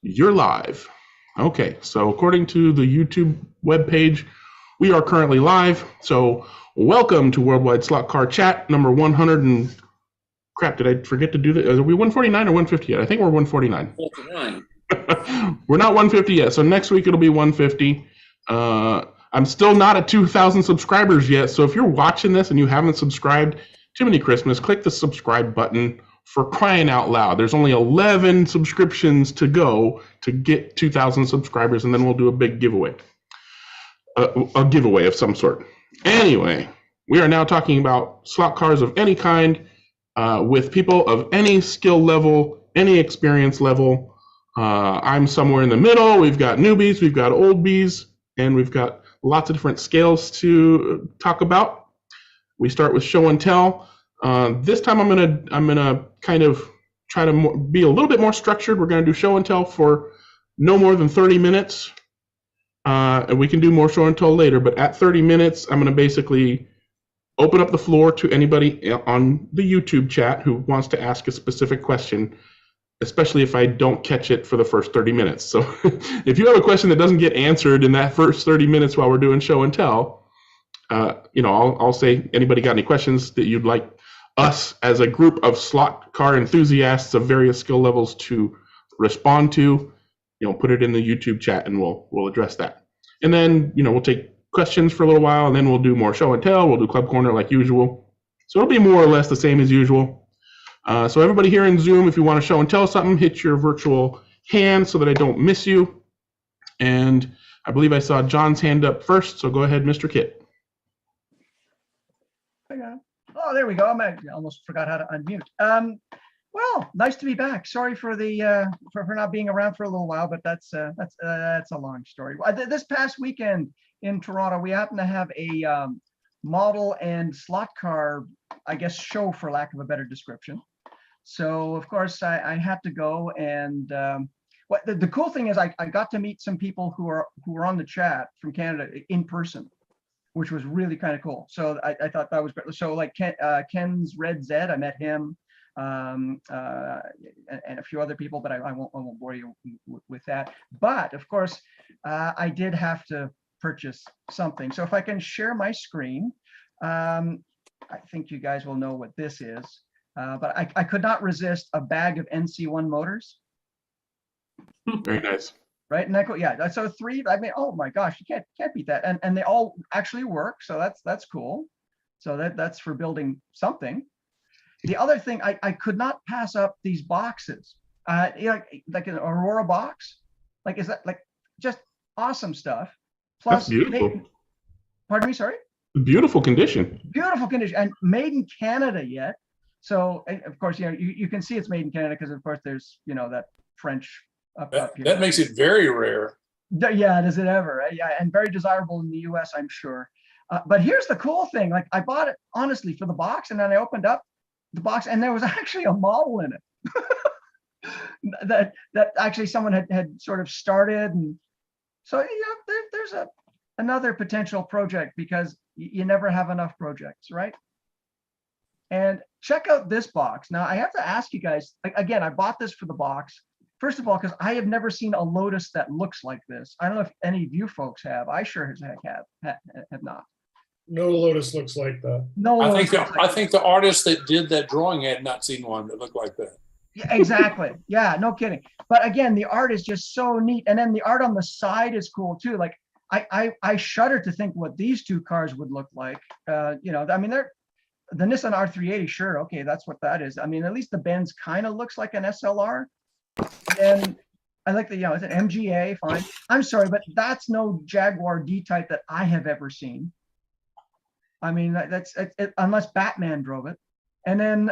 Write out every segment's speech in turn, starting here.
You're live. Okay, so according to the YouTube webpage, we are currently live. So welcome to Worldwide Slot Car Chat number 100 and crap, did I forget to do that? Are we 149 or 150 yet? I think we're 149. 49. We're not 150 yet, so next week it'll be 150. I'm still not at 2,000 subscribers yet, so if you're watching this and you haven't subscribed, Jiminy Christmas, click the subscribe button. For crying out loud, there's only 11 subscriptions to go to get 2,000 subscribers, and then we'll do a big giveaway. A giveaway of some sort. Anyway, we are now talking about slot cars of any kind with people of any skill level, any experience level. I'm somewhere in the middle. We've got newbies, we've got old bees, and we've got lots of different scales to talk about. We start with show and tell. This time I'm gonna kind of try to be a little bit more structured. We're gonna do show and tell for no more than 30 minutes, and we can do more show and tell later. But at 30 minutes, I'm gonna basically open up the floor to anybody on the YouTube chat who wants to ask a specific question, especially if I don't catch it for the first 30 minutes. So if you have a question that doesn't get answered in that first 30 minutes while we're doing show and tell, I'll say, anybody got any questions that you'd like us as a group of slot car enthusiasts of various skill levels to respond to, put it in the YouTube chat and we'll address that. And then, we'll take questions for a little while and then we'll do more show and tell. We'll do Club Corner like usual. So it'll be more or less the same as usual. So everybody here in Zoom, if you want to show and tell something, hit your virtual hand so that I don't miss you. And I believe I saw John's hand up first, so go ahead, Mr. Kit. Oh, there we go. I almost forgot how to unmute. Well, nice to be back. Sorry for the for not being around for a little while, but that's a long story. This past weekend in Toronto, we happened to have a model and slot car, I guess, show, for lack of a better description. So of course I had to go, and what the cool thing is, I got to meet some people who are on the chat from Canada in person, which was really kind of cool. So I thought that was great. So like Ken's Red Zed, I met him, and a few other people, but I won't bore you with that. But of course, I did have to purchase something. So if I can share my screen, I think you guys will know what this is. But I could not resist a bag of NC1 motors. Very nice. Right, and so 3. I mean, oh my gosh, you can't beat that, and they all actually work. So that's cool. So that's for building something. The other thing, I could not pass up these boxes. Like an Aurora box. Like, is that like just awesome stuff? Plus, that's beautiful. Pardon me, sorry. Beautiful condition. Beautiful condition, and made in Canada yet. So of course, you can see it's made in Canada because of course there's that French. Up here. That makes it very rare. Yeah, does it ever? Right? Yeah, and very desirable in the US, I'm sure. But here's the cool thing: like, I bought it honestly for the box, and then I opened up the box, and there was actually a model in it that actually someone had sort of started, and so there's another potential project, because you never have enough projects, right? And check out this box. Now I have to ask you guys again. I bought this for the box. First of all, because I have never seen a Lotus that looks like this. I don't know if any of you folks have. I sure as heck have not. No Lotus looks like that. No. I think the artist that did that drawing had not seen one that looked like that. Yeah, exactly. Yeah, no kidding. But again, the art is just so neat, and then the art on the side is cool too. Like I shudder to think what these two cars would look like. I mean, they're the Nissan R380. Sure, okay, that's what that is. I mean, at least the Benz kind of looks like an SLR. And I like the, it's an MGA, fine. I'm sorry, but that's no Jaguar D-Type that I have ever seen. I mean, that's unless Batman drove it. And then,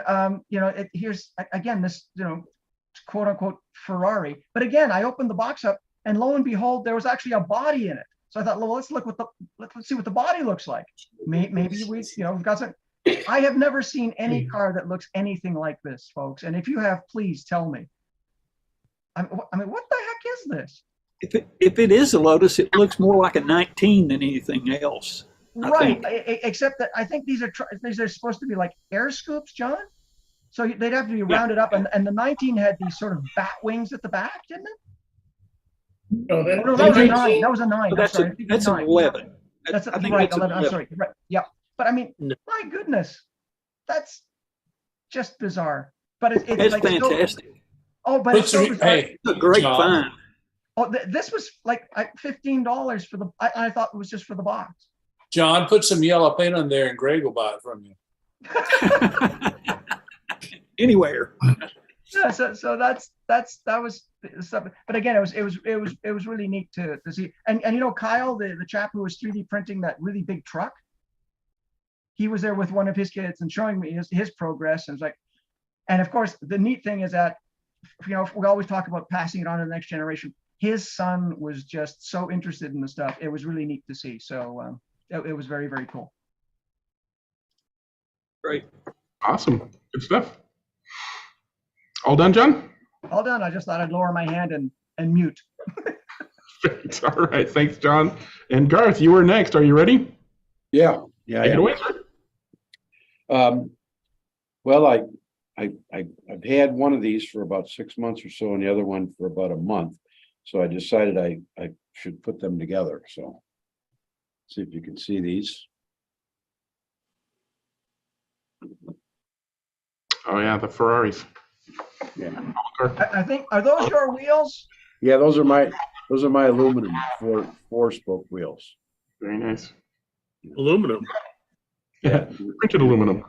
here's again this, quote unquote Ferrari. But again, I opened the box up, and lo and behold, there was actually a body in it. So I thought, well, let's see what the body looks like. Maybe we've got some. I have never seen any car that looks anything like this, folks. And if you have, please tell me. I mean, what the heck is this? If it is a Lotus, it looks more like a 19 than anything else. Right, except that I think these are supposed to be like air scoops, John. So they'd have to be rounded up, and the 19 had these sort of bat wings at the back, didn't it? No, Oh, no, that was a 9. That was a 9. So I'm that's sorry. that's an 9. 11. That's I think right. that's an 11. I'm sorry. Right. Yeah. But I mean, No. my goodness, that's just bizarre. But it's It's like still, fantastic. oh, but Put it's still some, bizarre. hey, It's a great John. find. Oh, this was like $15 for the. I thought it was just for the box. John, put some yellow paint on there and Greg will buy it from you. Anywhere. Yeah, so that was stuff. But again, it was really neat to see. And you know, Kyle, the chap who was 3D printing that really big truck, he was there with one of his kids and showing me his progress. And it's like, and of course, the neat thing is that, you know, we always talk about passing it on to the next generation. His son was just so interested in the stuff. It was really neat to see. So it was very, very cool. Great. Awesome. Good stuff. All done, John? All done. I just thought I'd lower my hand and mute. All right. Thanks, John. And Garth, you were next. Are you ready? Yeah, Take it away, sir. well, I've had one of these for about 6 months or so, and the other one for about a month. So I decided I should put them together. So see if you can see these. Oh yeah, the Ferraris. Yeah, I think, are those your wheels? yeah, those are my aluminum four spoke wheels. Very nice. Aluminum. Yeah, printed aluminum.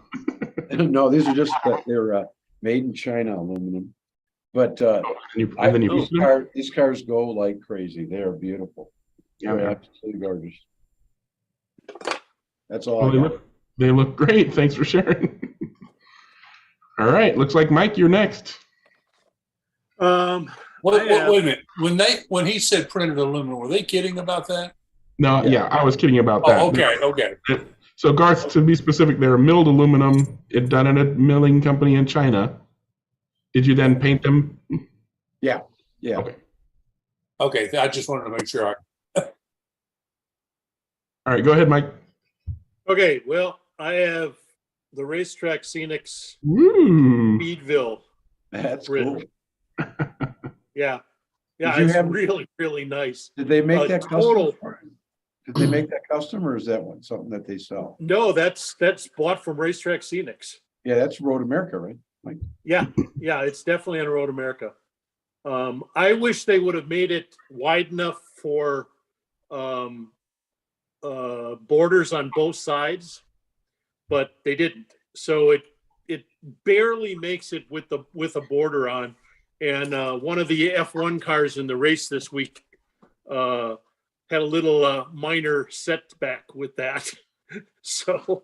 No, these are just they're made in China aluminum. But And then you these cars go like crazy. They are beautiful. Yeah, They're man. absolutely gorgeous. That's all Well, I got. they look great. Thanks for sharing. All right, looks like Mike, you're next. Wait a minute. When he said printed aluminum, were they kidding about that? No, yeah, I was kidding about that. Oh, okay. So Garth, to be specific, they're milled aluminum, done at a milling company in China. Did you then paint them? Yeah. Okay, I just wanted to make sure. All right, go ahead, Mike. Okay, well, I have the Race Track Scenics Woo! Speedville. That's Bridge. cool. Yeah, Did you it's have- really, really nice. Did they make that total- custom? Did they make that custom, or is that one something that they sell? No, that's bought from Race Track Scenics. Yeah, that's Road America, right? Yeah, it's definitely on Road America. I wish they would have made it wide enough for borders on both sides, but they didn't. So it barely makes it with a border on. And one of the F1 cars in the race this week had a little minor setback with that. So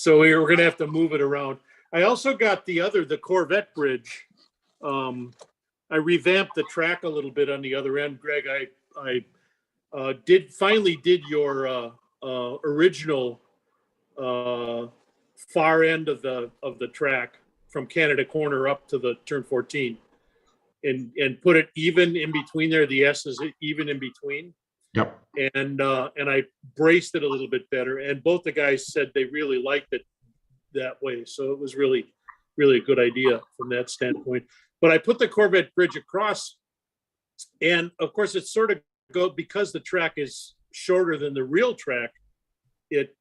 we were going to have to move it around. I also got the Corvette bridge. I revamped the track a little bit on the other end. Greg, I finally did your original far end of the track from Canada Corner up to the turn 14, and put it even in between there. The S is even in between. Yep. And I braced it a little bit better. And both the guys said they really liked it that way. So it was really, really a good idea from that standpoint. But I put the Corvette bridge across, and of course it's sort of because the track is shorter than the real track. It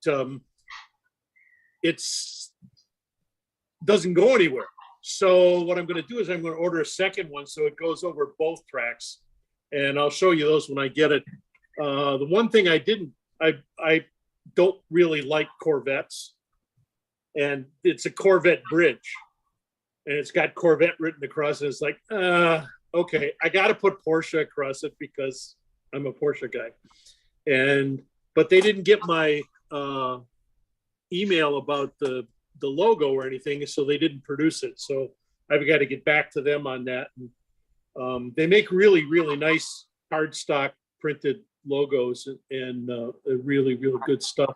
doesn't go anywhere. So what I'm going to do is I'm going to order a second one so it goes over both tracks, and I'll show you those when I get it. The one thing I don't really like Corvettes, and it's a Corvette bridge, and it's got Corvette written across it. It's like, okay, I got to put Porsche across it because I'm a Porsche guy. But they didn't get my email about the logo or anything, so they didn't produce it. So I've got to get back to them on that. And, they make really, really nice cardstock printed logos and really, really good stuff.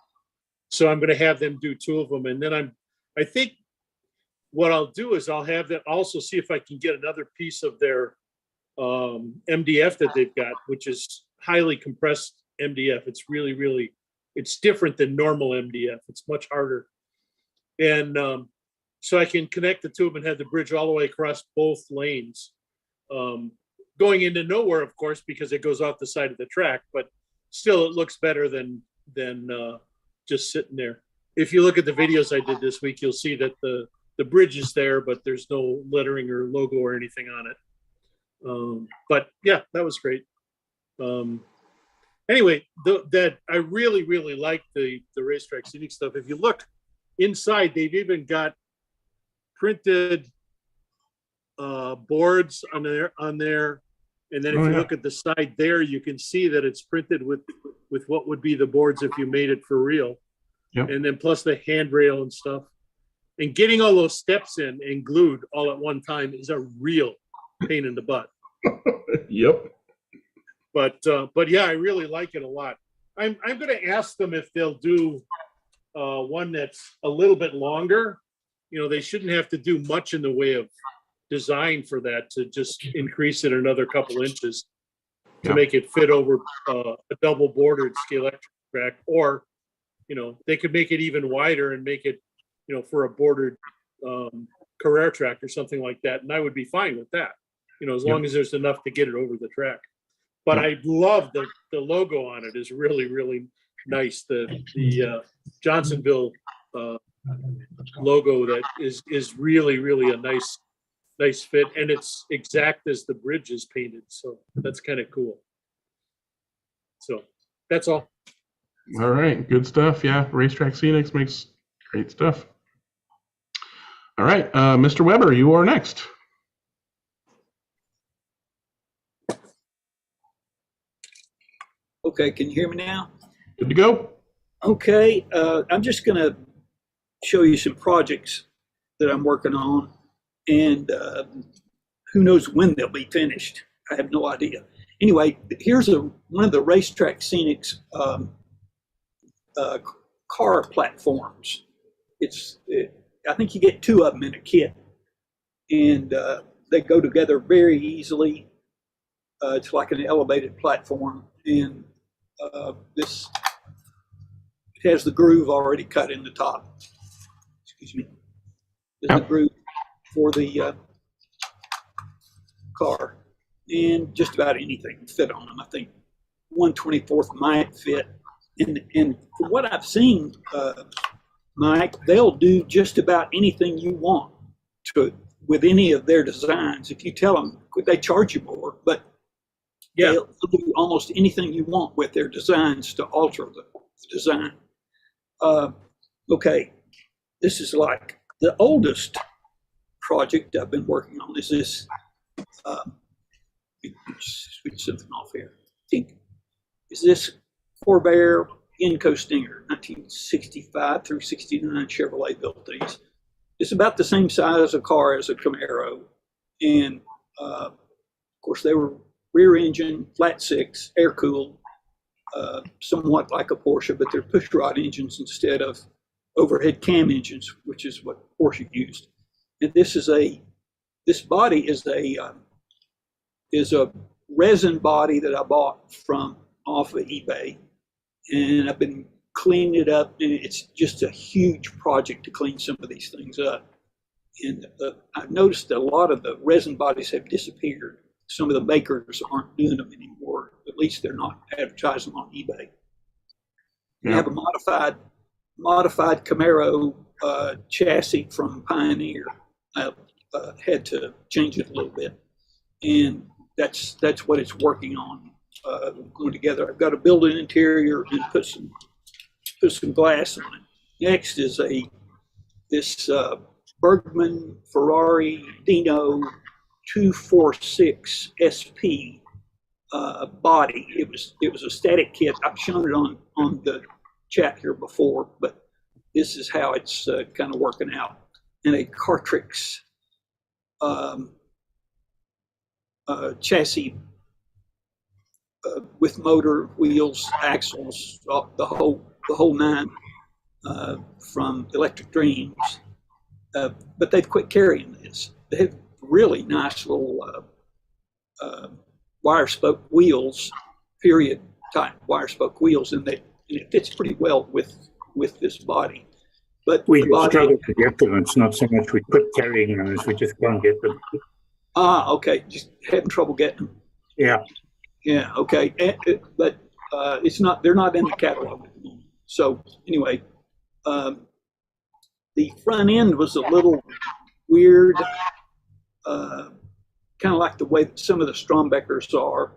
So I'm going to have them do two of them. And then I think what I'll do is I'll have them also see if I can get another piece of their MDF that they've got, which is highly compressed MDF. It's really, really, it's different than normal MDF. It's much harder. And so I can connect the two of them and have the bridge all the way across both lanes. going into nowhere, of course, because it goes off the side of the track, but still it looks better than just sitting there. If you look at the videos I did this week, you'll see that the bridge is there, but there's no lettering or logo or anything on it. But yeah, that was great. Anyway, that I really, really like the Race Track Scenic stuff. If you look inside, they've even got printed boards on there. And then if you look at the side there, you can see that it's printed with what would be the boards if you made it for real. Yep. And then plus the handrail and stuff. And getting all those steps in and glued all at one time is a real pain in the butt. Yep. But yeah, I really like it a lot. I'm going to ask them if they'll do one that's a little bit longer. You know, they shouldn't have to do much in the way of design for that, to just increase it another couple inches to make it fit over a double bordered scale track, or, you know, they could make it even wider and make it, you know, for a bordered Corvair track or something like that. And I would be fine with that, you know, as long as there's enough to get it over the track. But I love the logo on it is really, really nice. The Johnsonville logo that is really, really a nice fit, and it's exact as the bridge is painted. So that's kind of cool. So that's all. All right, good stuff. Yeah, Race Track Scenics makes great stuff. All right, Mr. Weber, you are next. Okay, can you hear me now? Good to go. Okay, I'm just going to show you some projects that I'm working on, and who knows when they'll be finished. I have no idea. Anyway, here's one of the Race Track Scenics car platforms. I think you get two of them in a kit, and they go together very easily. It's like an elevated platform, and this it has the groove already cut in the top. Excuse me. There's the groove for the car, and just about anything can fit on them. I think 1/24 might fit. And from what I've seen, Mike, they'll do just about anything you want with any of their designs. If you tell them, they charge you more, but they'll do almost anything you want with their designs to alter the design. Okay, this is like the oldest project I've been working on is this. Switch something off here. I think is this Corvair Inco Stinger, 1965 through 69 Chevrolet built these. It's about the same size a car as a Camaro, and of course they were rear engine, flat six, air cooled, somewhat like a Porsche, but they're push rod engines instead of overhead cam engines, which is what Porsche used. And this body is a resin body that I bought off of eBay, and I've been cleaning it up, and it's just a huge project to clean some of these things up. And I've noticed that a lot of the resin bodies have disappeared. Some of the makers aren't doing them anymore. At least they're not advertising them on eBay. I have a modified Camaro chassis from Pioneer. I had to change it a little bit, and that's what it's working on. Going together. I've got to build an interior and put some glass on it. Next is this Bergman Ferrari Dino 246 SP body. It was a static kit. I've shown it on the chat here before, but this is how it's kind of working out. And a Cartrix chassis with motor, wheels, axles, the whole nine from Electric Dreams. But they've quit carrying this. They have really nice little wire spoke wheels, period type wire spoke wheels, and it fits pretty well with this body. But we struggle to get them. It's not so much we quit carrying them as we just can't get them. Okay, just having trouble getting them. Yeah. Yeah, okay, but it's not. They're not in the catalog at the moment. So anyway, the front end was a little weird, kind of like the way that some of the Strombeckers are.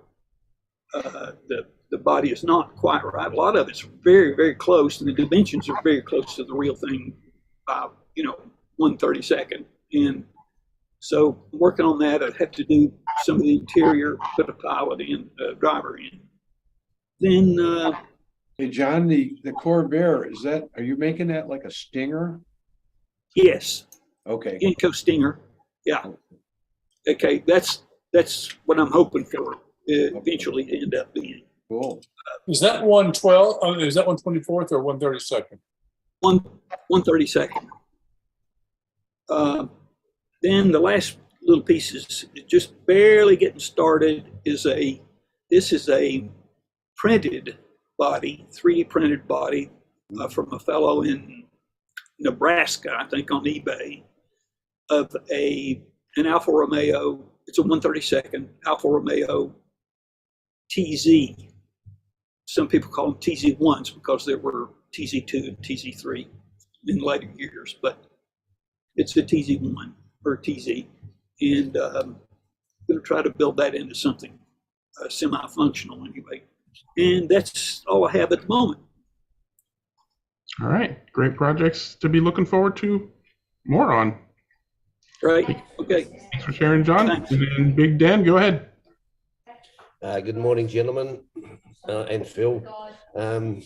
The body is not quite right. A lot of it's very, very close, and the dimensions are very close to the real thing by 1/32. And so working on that, I'd have to do some of the interior, put a pilot in, driver in. Then, Hey, John, the Corvair, are you making that like a Stinger? yes, Okay. Inco Stinger. Yeah. Okay, that's what I'm hoping for eventually to end up being. Cool. Is that 112? Is that 124th or 132nd? 1/32. Then the last little pieces, just barely getting started, this is a printed body, 3D printed body from a fellow in Nebraska, I think, on eBay, of an Alfa Romeo. It's a 1/32 Alfa Romeo TZ. Some people call them TZ1s because there were TZ2 and TZ3 in later years, but it's a TZ1 or TZ. And I'm going to try to build that into something semi-functional anyway. And that's all I have at the moment. All right. Great projects to be looking forward to more on. Right. Okay. Thanks for sharing, John. Thanks. And Big Dan, go ahead. Good morning, gentlemen, and Phil. I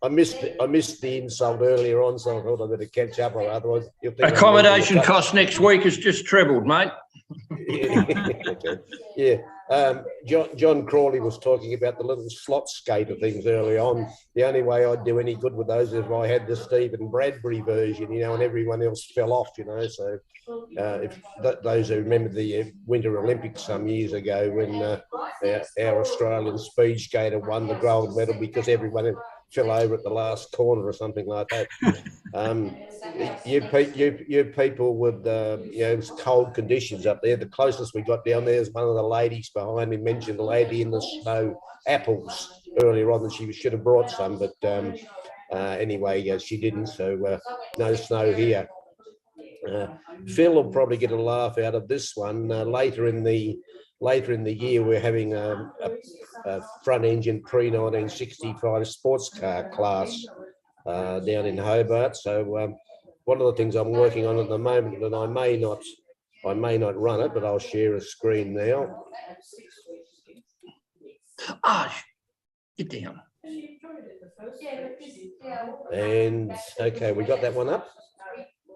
missed the insult earlier on, so I thought I'd better catch up, or otherwise you'll think accommodation cost next week is just trebled, mate. Okay. Yeah. John Crawley was talking about the little slot skater things early on. The only way I'd do any good with those is if I had the Stephen Bradbury version, and everyone else fell off, So if those who remember the Winter Olympics some years ago when our Australian speed skater won the gold medal because everyone fell over at the last corner or something like that. You people with it's cold conditions up there. The closest we got down there is one of the ladies behind me mentioned the lady in the snow apples earlier on, that she should have brought some, but anyway, she didn't. So no snow here. Phil will probably get a laugh out of this one. Later in the year, we're having a front engine pre-1965 sports car class down in Hobart. So one of the things I'm working on at the moment, and I may not run it, but I'll share a screen now. Get down. And okay, we got that one up.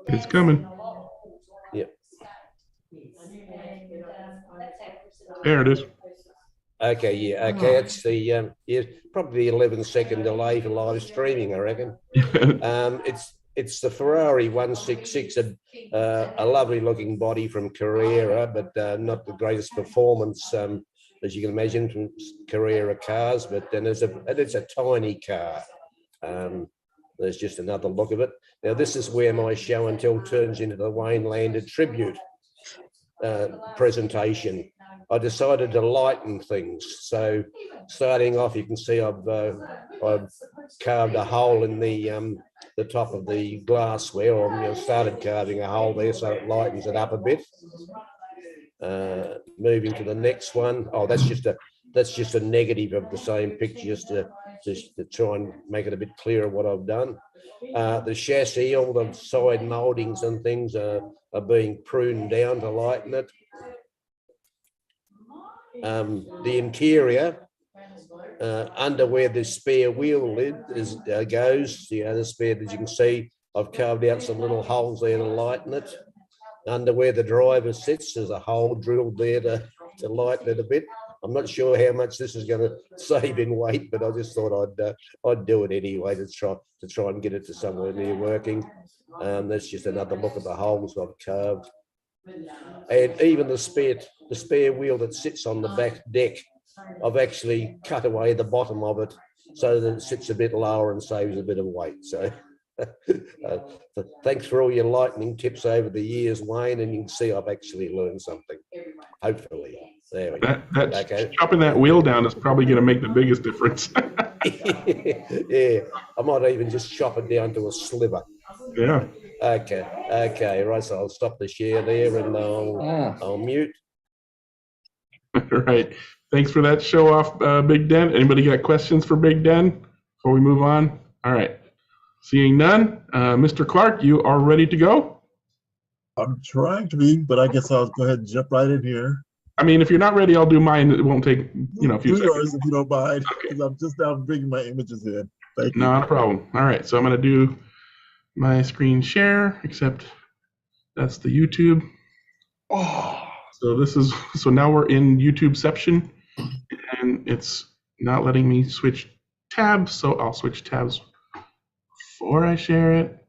It's coming. Yep. There it is. Okay, yeah, okay. It's the probably 11-second delay for live streaming, I reckon. It's the Ferrari 166, a lovely looking body from Carrera, but not the greatest performance, as you can imagine, from Carrera cars. But then it's a tiny car. There's just another look of it. Now, this is where my show and tell turns into the Wayne Lander tribute presentation. I decided to lighten things. So starting off, you can see I've carved a hole in the top of the glassware, or started carving a hole there so it lightens it up a bit. Moving to the next one. Oh, that's just a negative of the same picture, just to try and make it a bit clearer what I've done. The chassis, all the side mouldings and things are being pruned down to lighten it. The interior, under where the spare wheel lid goes, the spare, as you can see, I've carved out some little holes there to lighten it. Under where the driver sits, there's a hole drilled there to lighten it a bit. I'm not sure how much this is going to save in weight, but I just thought I'd do it anyway to try and get it to somewhere near working. That's just another look at the holes I've carved. And even the spare wheel that sits on the back deck, I've actually cut away the bottom of it so that it sits a bit lower and saves a bit of weight. So Thanks for all your lightning tips over the years, Wayne, and you can see I've actually learned something. Hopefully. There we go. Chopping that wheel down is probably going to make the biggest difference. Yeah, I might even just chop it down to a sliver. Yeah. Okay, right. So I'll stop the share there and I'll mute. Right. Thanks for that show off, Big Den. Anybody got questions for Big Den before we move on? All right. Seeing none, Mr. Clark, you are ready to go? I'm trying to be, but I guess I'll go ahead and jump right in here. I mean, if you're not ready, I'll do mine. It won't take, a few do seconds. yours if you don't mind, because I'm just now bringing my images in. Thank you. Not a problem. All right, so I'm going to do my screen share, except that's the YouTube. So now we're in YouTubeception, and it's not letting me switch tabs, so I'll switch tabs before I share it.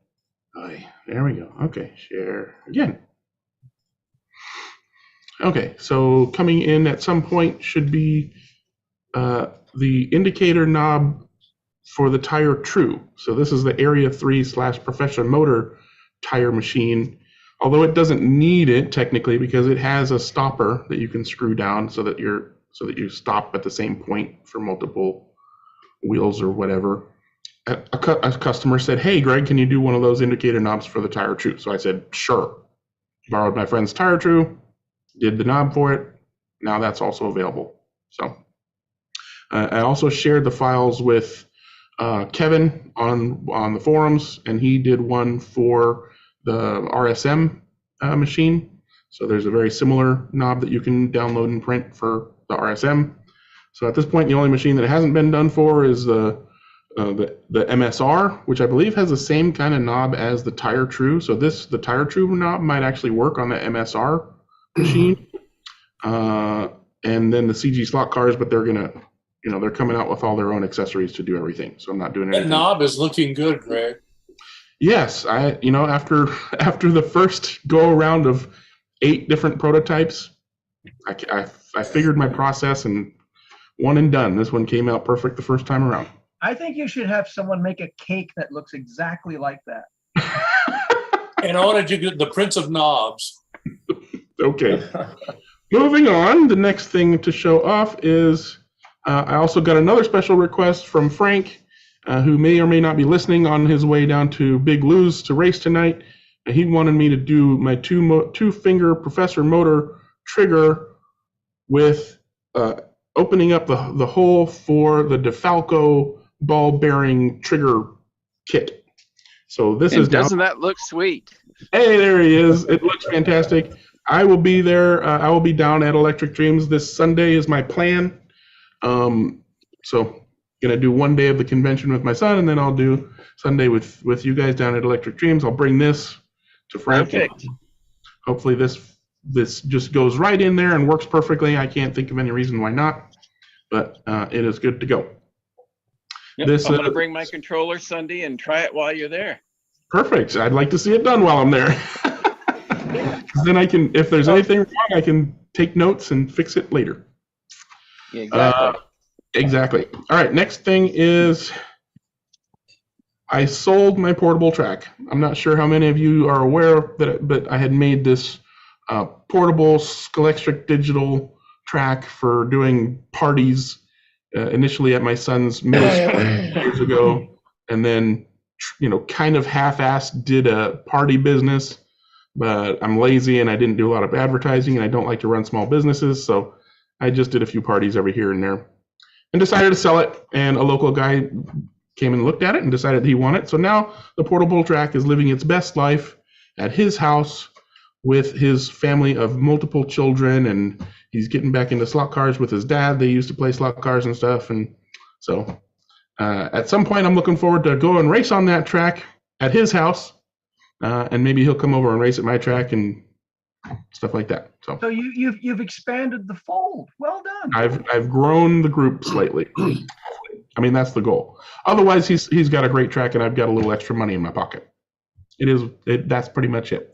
There we go. Okay, share again. Okay, so coming in at some point should be the indicator knob for the tire true. So this is the Area 3/Professional Motor tire machine, although it doesn't need it technically because it has a stopper that you can screw down so that you stop at the same point for multiple wheels or whatever. A customer said, "Hey, Greg, can you do one of those indicator knobs for the tire true?" So I said, "Sure." Borrowed my friend's tire true, did the knob for it. Now that's also available. So I also shared the files with Kevin on the forums, and he did one for the RSM machine. So there's a very similar knob that you can download and print for the RSM. So at this point, the only machine that it hasn't been done for is the MSR, which I believe has the same kind of knob as the tire true. So the tire true knob might actually work on the MSR machine. And then the CG slot cars, but they're coming out with all their own accessories to do everything. So I'm not doing anything. That knob is looking good, Greg. Yes, after the first go around of 8 different prototypes, I figured my process and one and done. This one came out perfect the first time around. I think you should have someone make a cake that looks exactly like that. And I wanted you to get the Prince of Knobs. Okay. Moving on, the next thing to show off is I also got another special request from Frank, who may or may not be listening on his way down to Big Lou's to race tonight. He wanted me to do my two-finger Professor Motor trigger with opening up the hole for the DeFalco ball bearing trigger kit. So doesn't that look sweet? Hey, there he is. It looks fantastic. I will be there. I will be down at Electric Dreams this Sunday is my plan. So gonna do one day of the convention with my son, and then I'll do Sunday with you guys down at Electric Dreams. I'll bring this to Frank. Perfect. Hopefully this just goes right in there and works perfectly. I can't think of any reason why not, but it is good to go. Yep, I'm going to bring my controller Sunday and try it while you're there. Perfect. I'd like to see it done while I'm there. Then I can, if there's anything wrong, I can take notes and fix it later. Yeah, exactly. Exactly. All right, next thing is I sold my portable track. I'm not sure how many of you are aware of that, but I had made this portable Scalextric digital track for doing parties initially at my son's middle school years ago, and then kind of half-assed did a party business, but I'm lazy and I didn't do a lot of advertising and I don't like to run small businesses, so I just did a few parties every here and there and decided to sell it, and a local guy came and looked at it and decided he wanted it. So now the portable track is living its best life at his house with his family of multiple children, and he's getting back into slot cars with his dad. They used to play slot cars and stuff, and so at some point I'm looking forward to go and race on that track at his house, and maybe he'll come over and race at my track and stuff like that. So you've expanded the fold. Well done. I've grown the group slightly. I mean, that's the goal. Otherwise, he's got a great track, and I've got a little extra money in my pocket. That's pretty much it.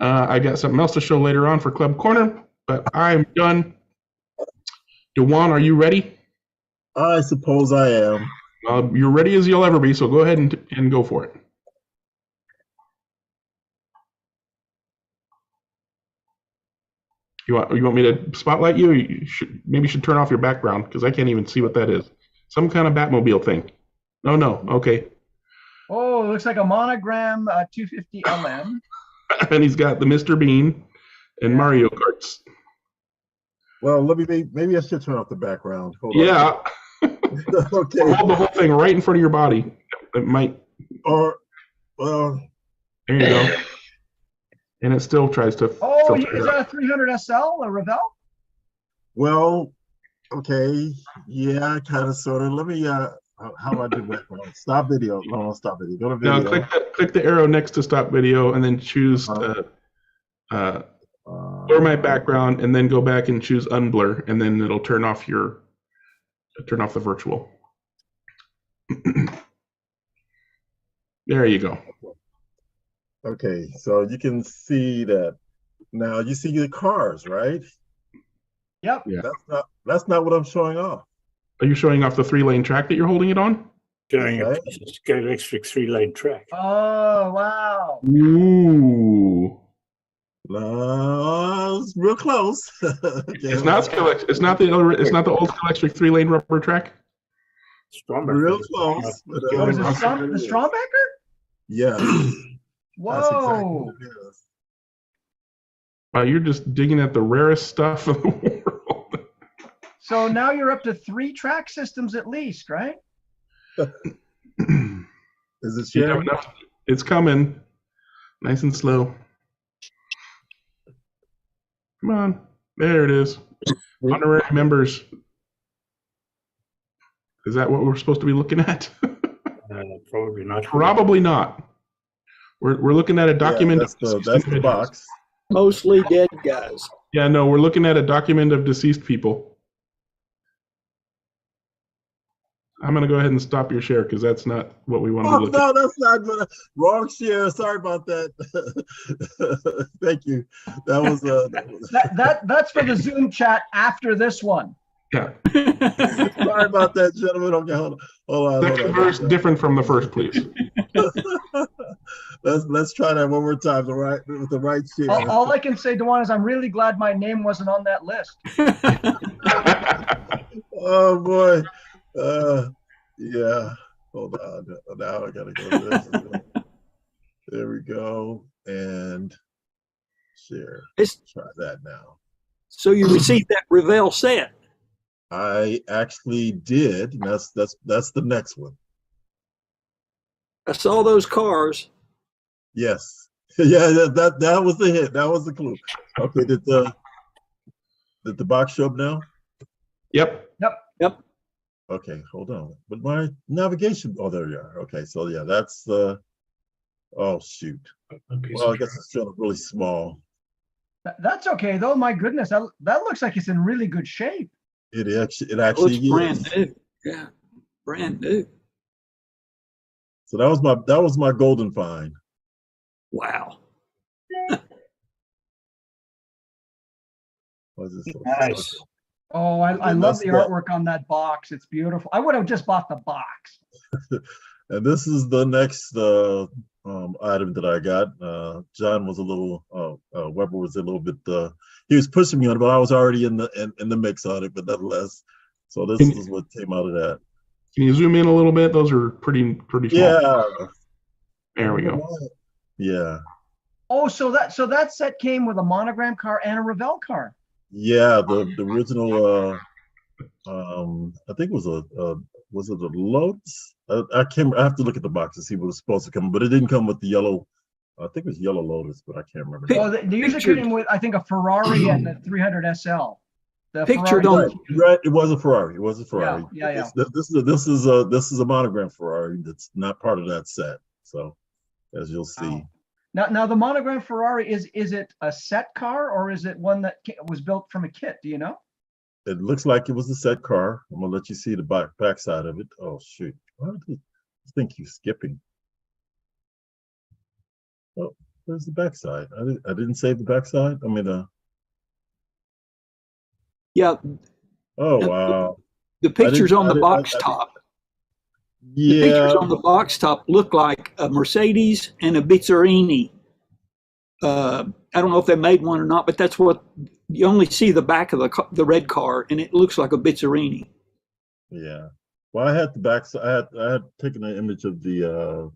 I got something else to show later on for Club Corner, but I'm done. Dewan, are you ready? I suppose I am. You're ready as you'll ever be, so go ahead and go for it. You want me to spotlight you? You should turn off your background because I can't even see what that is. Some kind of Batmobile thing. No. Okay. Oh, it looks like a monogram 250 LM. And he's got the Mr. Bean and Mario Karts. Well, maybe I should turn off the background. Hold on. Okay. Hold the whole thing right in front of your body. It might. Or, well. There you go. And it still tries to. Oh, is that a 300 SL, a Revell? Well, okay. Yeah, kind of, sort of. Let me, how do I do that? Stop video. No, stop video. Go to video. Now click the arrow next to stop video and then choose blur my background and then go back and choose unblur and then it'll turn off the virtual. There you go. Okay, so you can see that now. You see the cars, right? Yep. Yeah. That's not what I'm showing off. Are you showing off the 3-lane track that you're holding it on? Showing a electric 3-lane track. Oh, wow. Ooh. No, it's real close. It's not the old electric 3-lane rubber track. Real close. Is it the Strombacher? Yeah. Whoa. That's exactly what it is. Wow, you're just digging at the rarest stuff in the world. So now you're up to 3 track systems at least, right? Is it sharing? It's coming. Nice and slow. Come on. There it is. Honorary members. Is that what we're supposed to be looking at? Probably not. Probably not. We're looking at a document. Yeah, that's the box. Mostly dead guys. Yeah, no, we're looking at a document of deceased people. I'm going to go ahead and stop your share because that's not what we want to look at. No, that's not good. Wrong share. Sorry about that. Thank you. That was that's for the Zoom chat after this one. Yeah. Sorry about that, gentlemen. Okay, hold on. Second verse different from the first, please. Let's try that one more time. With the right share. All I can say, Dewan, is I'm really glad my name wasn't on that list. Oh boy. Yeah. Hold on. Now I gotta go to this. There we go. And share. Let's try that now. So you received that Revell set. I actually did. And that's the next one. I saw those cars. Yes. Yeah, that was the hit. That was the clue. Okay, did the box show up now? Yep. Okay, hold on. But my navigation, oh, there you are. Okay, so yeah, that's the, oh shoot. Well, I guess it's still really small. That's okay though. My goodness, that looks like it's in really good shape. It actually is. Brand new. Yeah, brand new. So that was my golden find. Wow. Nice. Oh, I love the artwork on that box. It's beautiful. I would have just bought the box. And this is the next item that I got. John was a little, Weber was a little bit, he was pushing me on it, but I was already in the mix on it, but nonetheless. So this is what came out of that. Can you zoom in a little bit? Those are pretty small. Yeah. There we go. Yeah. Oh, so that set came with a monogram car and a Revell car. Yeah, the original, I think it was it a Lotus? I have to look at the box to see what was supposed to come, but it didn't come with the yellow. I think it was yellow Lotus, but I can't remember. Oh, they usually come in with, I think, a Ferrari and the 300 SL. Pictured on right, it was a Ferrari. It was a Ferrari. Yeah. This is a monogram Ferrari that's not part of that set. So, as you'll see. Now the monogram Ferrari is it a set car or is it one that was built from a kit? Do you know? It looks like it was a set car. I'm gonna let you see the back side of it. Oh shoot! I think you're skipping. Oh, where's the back side? I didn't save the back side. I mean, yeah. Oh wow! The picture's on the box top. The features Yeah, on the box top look like a Mercedes and a Bizzarini. I don't know if they made one or not, but that's what you only see the back of the red car, and it looks like a Bizzarini. yeah. Well, I had the back. I had taken an image of the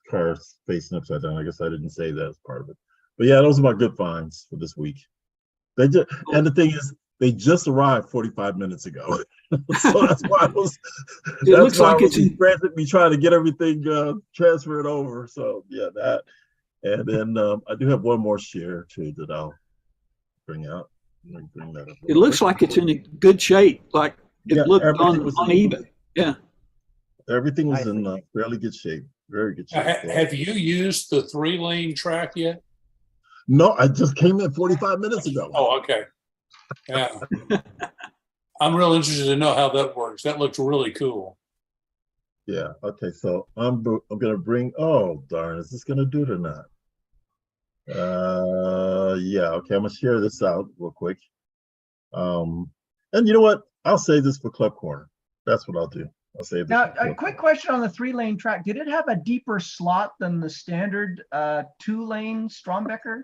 car facing upside down. I guess I didn't say that as part of it. But yeah, those are my good finds for this week. And the thing is, they just arrived 45 minutes ago. So that's why I was. It looks like it's frantically trying to get everything transferred over. So yeah, that. And then I do have one more share too that I'll bring out. Bring that up. It looks like it's in a good shape, like it looked on eBay. Yeah. Everything was in fairly good shape. Very good shape. Have you used the 3-lane track yet? No, I just came in 45 minutes ago. Oh, okay. Yeah. I'm real interested to know how that works. That looks really cool. Yeah. Okay. So I'm gonna bring. Oh darn! Is this gonna do it or not? Yeah. Okay. I'm gonna share this out real quick. And you know what? I'll save this for Club Corner. That's what I'll do. I'll save this. Now, a quick question on the 3-lane track. Did it have a deeper slot than the standard 2-lane Strombecker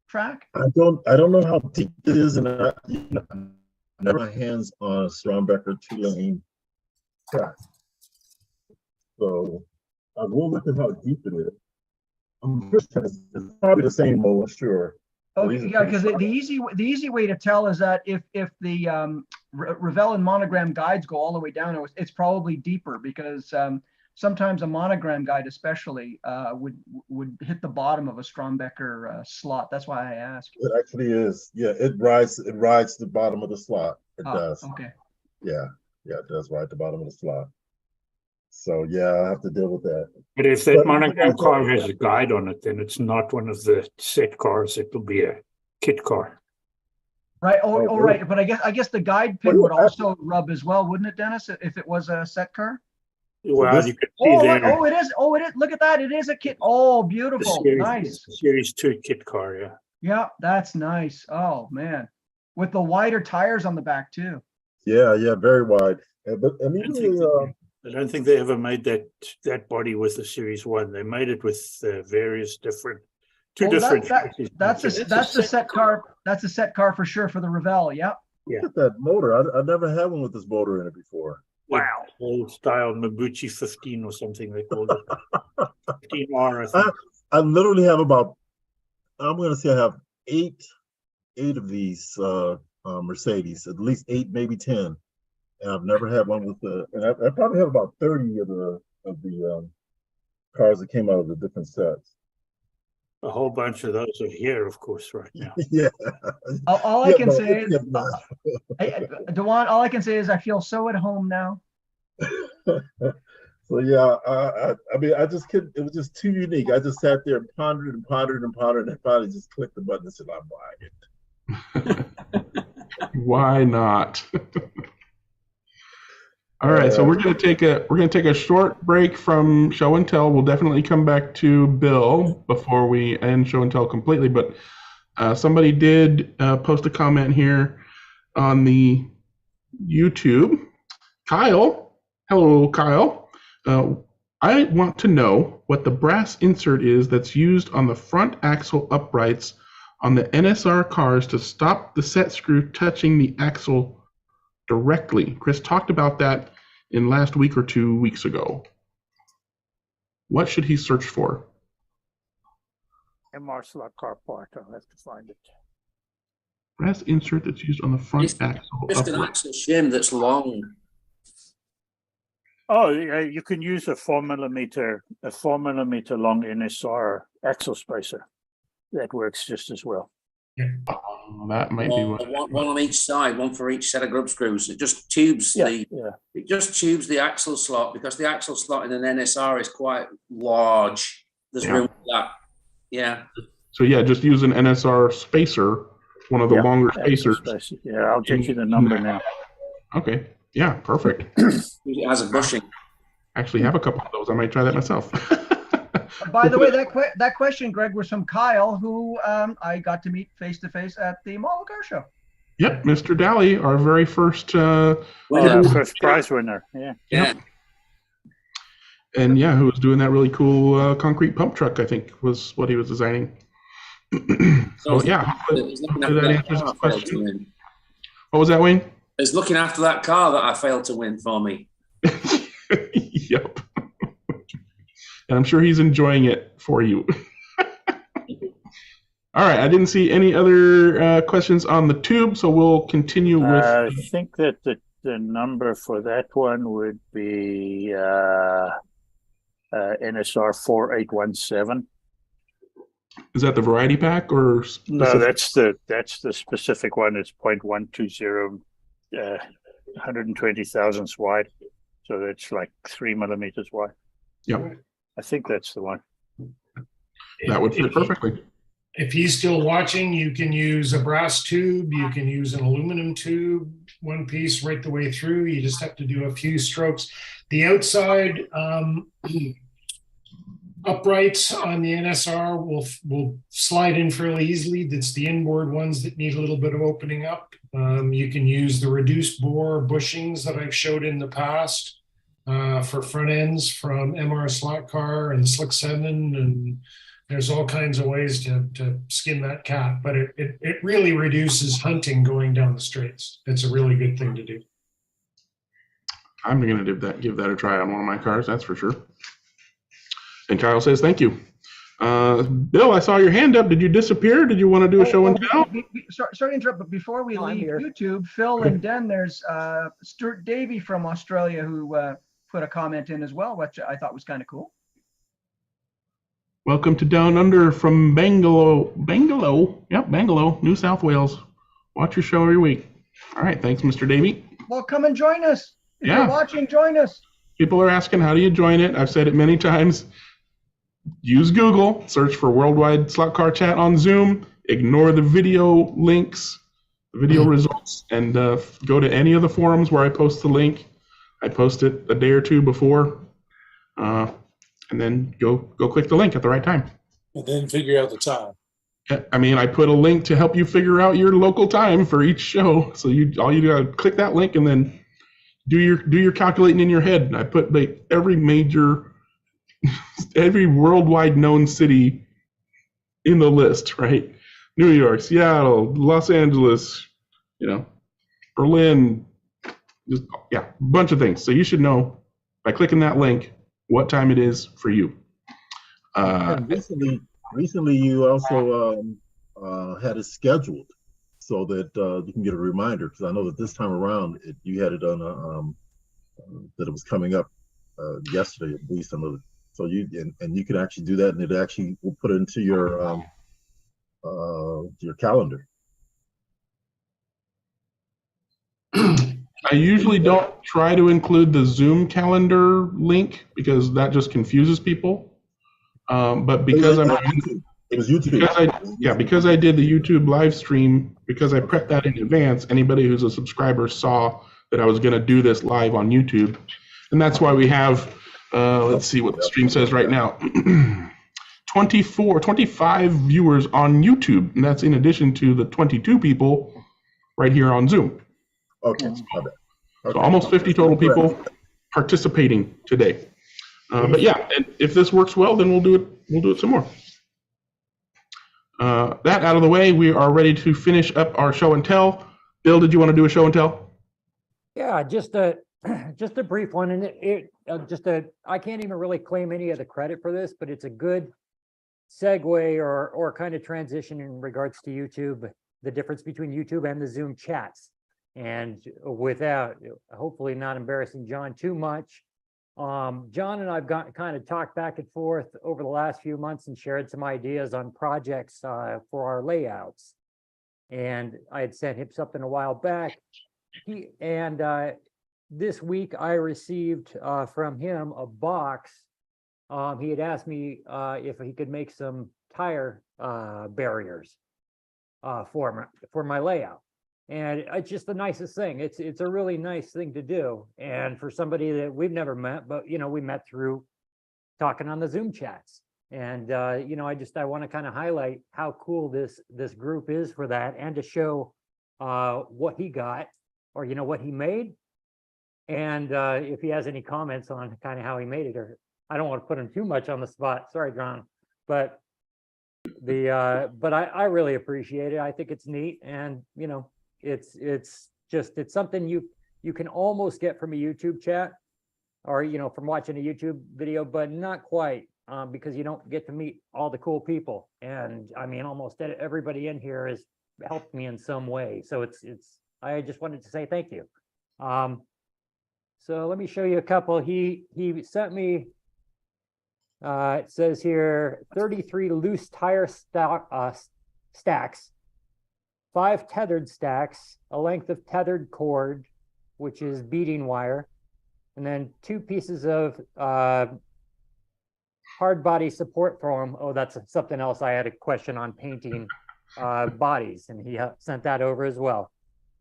track? I don't know how deep it is, and I never had hands on a Strombecker 2-lane track. So I will look at how deep it is. I'm just it's probably the same mold, sure. Oh yeah, because the easy way to tell is that if the Revell and monogram guides go all the way down, it's probably deeper, because sometimes a monogram guide especially would hit the bottom of a Strombecker slot. That's why I asked. It actually is. Yeah, it rides the bottom of the slot. It does. Okay. Yeah, it does ride the bottom of the slot. So yeah, I have to deal with that. But if that monogram car has a guide on it, then it's not one of the set cars. It will be a kit car. Right. Right. But I guess the guide pin would also rub as well, wouldn't it, Dennis? If it was a set car. Well, you can see there. Oh, it is. Oh, it is. Look at that. It is a kit. Oh, beautiful. Nice. Series 2 kit car. Yeah. Yeah, that's nice. Oh man, with the wider tires on the back too. Yeah, very wide. I don't think they ever made that body with the Series 1. They made it with various different, That's a set car. That's a set car for sure for the Revell. Yeah. Look at that motor. I never had one with this motor in it before. Wow. Old style Mabuchi 15 or something they called it. 15R, I think. I literally have about, I'm going to say I have eight of these Mercedes, at least 8, maybe 10. And I've never had one with and I probably have about 30 of the cars that came out of the different sets. A whole bunch of those are here, of course, right now. Yeah. All I can say is, Dewan, all I can say is I feel so at home now. So yeah, I mean, I just couldn't. It was just too unique. I just sat there and pondered and pondered and pondered, and finally just clicked the button and said, "I'm buying it." Why not? All right, so we're gonna take a short break from show and tell. We'll definitely come back to Bill before we end show and tell completely. But somebody did post a comment here on the YouTube. Kyle, hello, Kyle. I want to know what the brass insert is that's used on the front axle uprights on the NSR cars to stop the set screw touching the axle directly. Chris talked about that in last week or 2 weeks ago. What should he search for? MR slot car part. I'll have to find it. Brass insert that's used on the front axle. Just an axle shim that's long. Oh, yeah, you can use a 4 millimeter long NSR axle spacer. That works just as well. That might be one on each side, one for each set of grub screws. It just tubes the axle slot, because the axle slot in an NSR is quite large. There's room for that. Yeah. So yeah, just use an NSR spacer, one of the longer spacers. Yeah, I'll get you the number now. Okay. Yeah, perfect. It has a bushing. Actually have a couple of those. I might try that myself. By the way, that question, Greg, was from Kyle, who I got to meet face-to-face at the Model Car Show. Yep, Mr. Daly, our very first first prize winner. Yeah. Yep. And yeah, who was doing that really cool concrete pump truck, I think was what he was designing. So yeah, hopefully that answers his question. What was that, Wayne? It's looking after that car that I failed to win for me. Yep. And I'm sure he's enjoying it for you. All right, I didn't see any other questions on the tube, so we'll continue with. I think that the number for that one would be NSR 4817. Is that the variety pack or specific? No, that's the specific one. It's 0.120, 120 thousandths wide, so that's like 3 millimeters wide. Yeah, I think that's the one. That would fit perfectly. If he's still watching, you can use a brass tube, you can use an aluminum tube, one piece right the way through. You just have to do a few strokes. The outside uprights on the NSR will slide in fairly easily. That's the inboard ones that need a little bit of opening up. You can use the reduced bore bushings that I've showed in the past for front ends from MR Slot Car and Slick 7, and there's all kinds of ways to skin that cat, but it really reduces hunting going down the straights. It's a really good thing to do. I'm going to give that a try on one of my cars, that's for sure. And Kyle says, thank you. Bill, I saw your hand up. Did you disappear? Did you want to do a show and tell? Sorry to interrupt, but before we leave YouTube, Phil and Den, there's Stuart Davey from Australia who put a comment in as well, which I thought was kind of cool. Welcome to Down Under from Bangalore, New South Wales. Watch your show every week. All right, thanks, Mr. Davey. Well, come and join us. If you're watching, join us. People are asking, how do you join it? I've said it many times. Use Google, search for Worldwide Slot Car Chat on Zoom, ignore the video links, the video results, and go to any of the forums where I post the link. I post it a day or two before, and then go click the link at the right time. And then figure out the time. I mean, I put a link to help you figure out your local time for each show. So all you do is click that link and then do your calculating in your head. I put like every worldwide known city in the list, right? New York, Seattle, Los Angeles, Berlin, a bunch of things. So you should know by clicking that link what time it is for you. Recently you also had it scheduled so that you can get a reminder, because I know that this time around you had it on that it was coming up yesterday at least. I know, so you can actually do that, and it actually will put it into your calendar. I usually don't try to include the Zoom calendar link because that just confuses people. But because it was YouTube. Because I did the YouTube live stream, because I prepped that in advance, anybody who's a subscriber saw that I was going to do this live on YouTube. And that's why we have, let's see what the stream says right now, 25 viewers on YouTube. And that's in addition to the 22 people right here on Zoom. Okay. So almost 50 total people participating today. But yeah, and if this works well, then we'll do it some more. That out of the way, we are ready to finish up our show and tell. Bill, did you want to do a show and tell? Yeah, just a brief one, and I can't even really claim any of the credit for this, but it's a good segue or kind of transition in regards to YouTube, the difference between YouTube and the Zoom chats. And without hopefully not embarrassing John too much, John and I've kind of talked back and forth over the last few months and shared some ideas on projects for our layouts. And I had sent him something a while back. This week I received from him a box. He had asked me if he could make some tire barriers for my layout. And it's just the nicest thing. It's a really nice thing to do. And for somebody that we've never met, but we met through talking on the Zoom chats. And I want to kind of highlight how cool this group is for that, and to show what he got, or what he made, and if he has any comments on kind of how he made it, or I don't want to put him too much on the spot. Sorry, John, but I really appreciate it. I think it's neat, and you know, it's something you can almost get from a YouTube chat, or you know, from watching a YouTube video, but not quite, because you don't get to meet all the cool people. And I mean, almost everybody in here has helped me in some way. So I just wanted to say thank you. So let me show you a couple. He sent me. It says here 33 loose tire stacks, 5 tethered stacks, a length of tethered cord, which is beading wire, and then 2 pieces of hard body support foam. Oh, that's something else. I had a question on painting bodies, and he sent that over as well.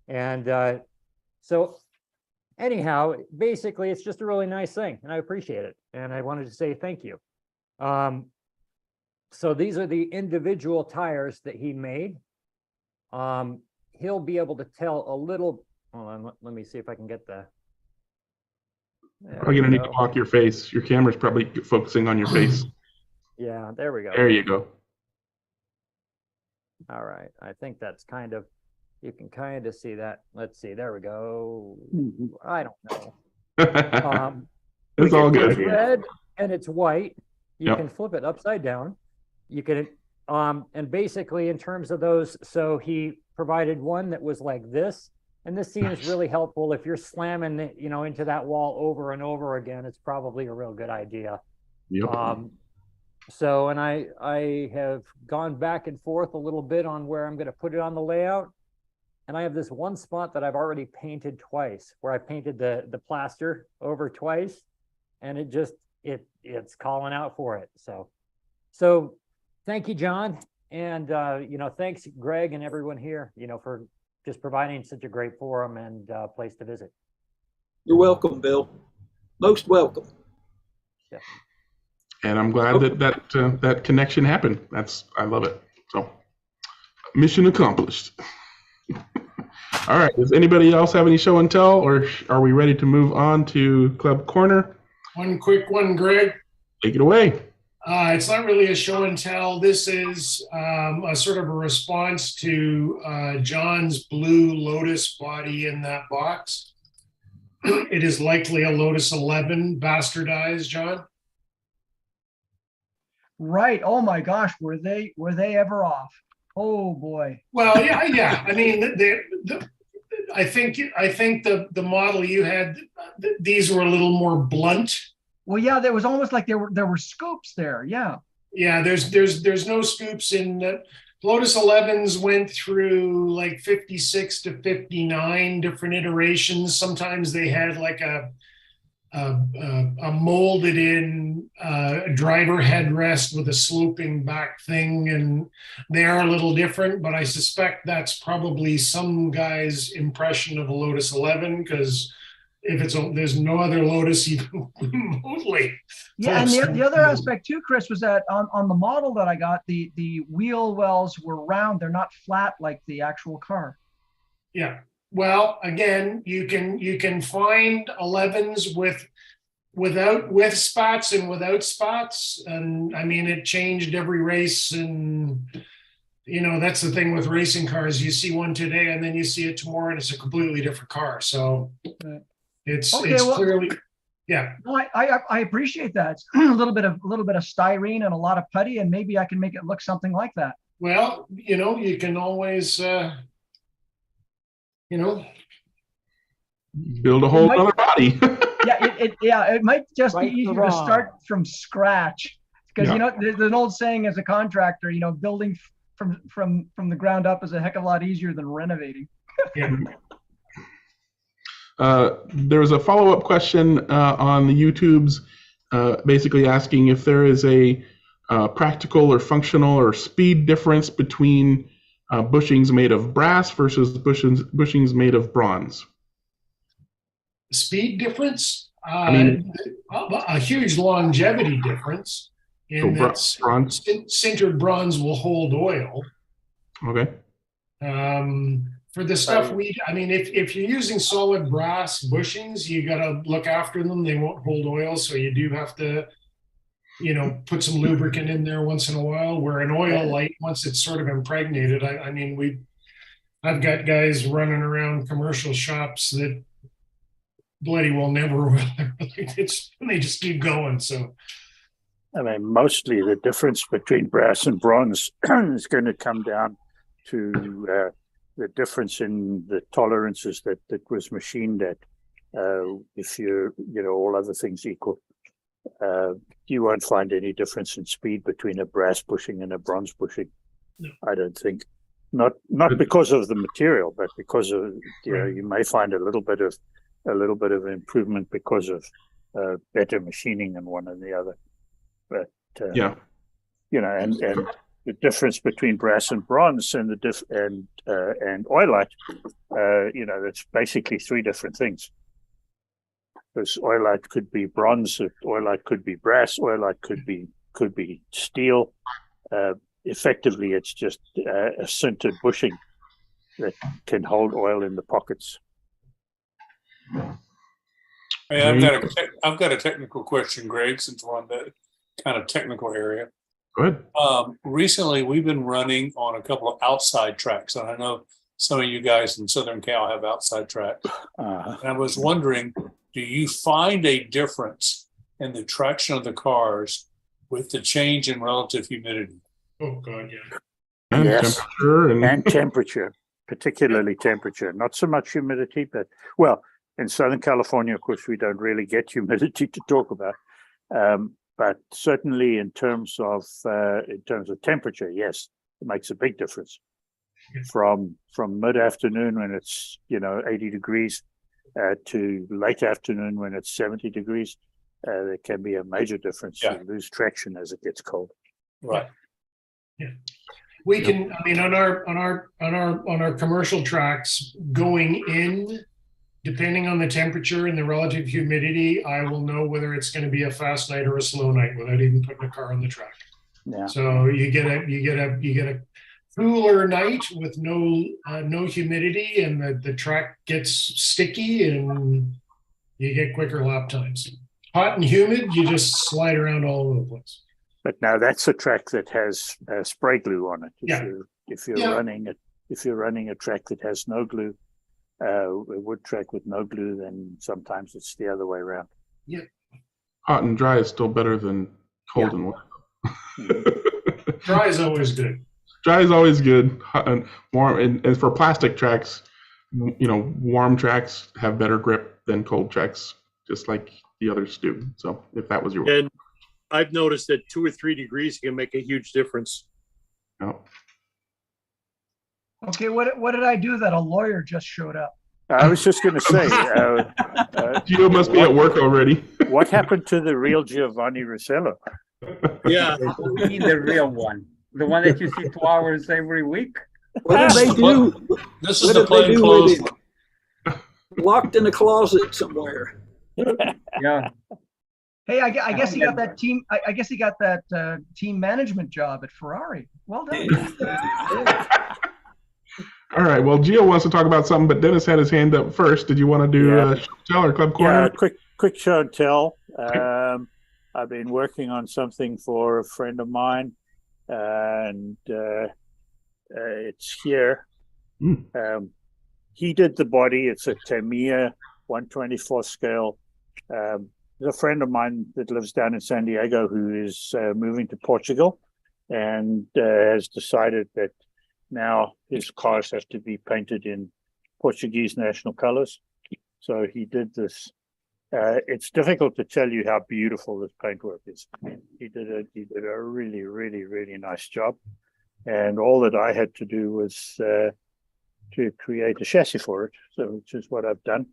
And so anyhow, basically, it's just a really nice thing, and I appreciate it. And I wanted to say thank you. So these are the individual tires that he made. He'll be able to tell a little. Hold on, let me see if I can get the. Probably gonna need to block your face. Your camera's probably focusing on your face. Yeah, there we go. There you go. All right, I think that's kind of. You can kind of see that. Let's see. There we go. I don't know. It's all good. It's red and it's white. You Yep. can flip it upside down. You can, and basically in terms of those, so he provided one that was like this, and this seems really helpful if you're slamming it, you know, into that wall over and over again. It's probably a real good idea. Yep. So, and I have gone back and forth a little bit on where I'm going to put it on the layout. And I have this one spot that I've already painted twice, where I painted the plaster over twice, and it just, it's calling out for it. So thank you, John. And, you know, thanks, Greg, and everyone here, you know, for just providing such a great forum and place to visit. You're welcome, Bill. Most welcome. Yeah. And I'm glad that connection happened. I love it. So mission accomplished. All right. Does anybody else have any show and tell, or are we ready to move on to Club Corner? One quick one, Greg. Take it away. It's not really a show and tell. This is a sort of a response to John's blue Lotus body in that box. It is likely a Lotus 11 bastardized, John. Right. Oh my gosh, were they ever off? Oh boy. Well, yeah. I mean, I think the model you had, these were a little more blunt. Well, yeah, there was almost like there were scoops there. Yeah. Yeah, there's no scoops in Lotus 11s went through like 56 to 59 different iterations. Sometimes they had like a molded in driver headrest with a sloping back thing, and they are a little different, but I suspect that's probably some guy's impression of a Lotus 11, because if there's no other Lotus even remotely. Yeah, and the other aspect too, Chris, was that on the model that I got, the wheel wells were round. They're not flat like the actual car. Yeah. Well, again, you can find 11s with spots and without spots, and I mean it changed every race, and you know that's the thing with racing cars. You see one today, and then you see it tomorrow, and it's a completely different car. So it's clearly, yeah. No, I appreciate that. It's a little bit of styrene and a lot of putty, and maybe I can make it look something like that. Well, you know, you can always. You know, build a whole other body. it might just be easier to start from scratch, because you know there's an old saying as a contractor, you know, building from the ground up is a heck of a lot easier than renovating. Yeah. There was a follow-up question on the YouTubes, basically asking if there is a practical or functional or speed difference between bushings made of brass versus bushings made of bronze. Speed difference? I mean, a huge longevity difference in that sintered bronze will hold oil. Okay. For the stuff I mean, if you're using solid brass bushings, you got to look after them. They won't hold oil, so you do have to put some lubricant in there once in a while, where an oil light, once it's sort of impregnated, I mean, I've got guys running around commercial shops that bloody well never will. They just keep going. So, I mean, mostly the difference between brass and bronze is going to come down to the difference in the tolerances that was machined at. If you're, all other things equal, you won't find any difference in speed between a brass bushing and a bronze bushing. No. I don't think. Not because of the material, but because of you may find a little bit of improvement because of better machining in one and the other. But and the difference between brass and bronze and and oilite, that's basically three different things. Because oilite could be bronze, oilite could be brass, oilite could be steel. Effectively, it's just a sintered bushing that can hold oil in the pockets. Hey, I've got a technical question, Greg, since we're on that kind of technical area. Good. Recently, we've been running on a couple of outside tracks, and I know some of you guys in Southern Cal have outside tracks. And I was wondering, do you find a difference in the traction of the cars with the change in relative humidity? Oh, God, yeah. And yes, temperature and temperature, particularly temperature. Not so much humidity, but, well, in Southern California, of course, we don't really get humidity to talk about. But certainly in terms of temperature, yes, it makes a big difference. From mid-afternoon when it's 80 degrees to late afternoon when it's 70 degrees, there can be a major difference. You lose traction as it gets cold. Right. Yeah. We can, I mean, on our commercial tracks going in, depending on the temperature and the relative humidity, I will know whether it's going to be a fast night or a slow night without even putting a car on the track. Yeah. So you get a cooler night with no humidity, and the track gets sticky, and you get quicker lap times. Hot and humid, you just slide around all over the place. But now that's a track that has spray glue on it. If you're running a track that has no glue, a wood track with no glue, then sometimes it's the other way around. Yeah. Hot and dry is still better than cold and wet. Dry is always good. Dry is always good. Hot and warm, and for plastic tracks, warm tracks have better grip than cold tracks, just like the others do. So if that was your and I've noticed that 2 or 3 degrees can make a huge difference. Oh. Okay, what did I do that a lawyer just showed up? I was just going to say, Gio must be at work already. What happened to the real Giovanni Rossello? Yeah, we need the real one, the one that you see 2 hours every week. What do they do? This is the plain clothes. Locked in a closet somewhere. Yeah. Hey, I guess he got that team. I guess he got that team management job at Ferrari. Well done. All right. Well, Gio wants to talk about something, but Dennis had his hand up first. Did you want to do show and tell or club corner? Yeah, quick show and tell. I've been working on something for a friend of mine, and it's here. He did the body. It's a Tamiya 1/24 scale. There's a friend of mine that lives down in San Diego who is moving to Portugal, and has decided that now his cars have to be painted in Portuguese national colors. So he did this. It's difficult to tell you how beautiful this paintwork is. He did a really, really, really nice job. And all that I had to do was to create a chassis for it, which is what I've done.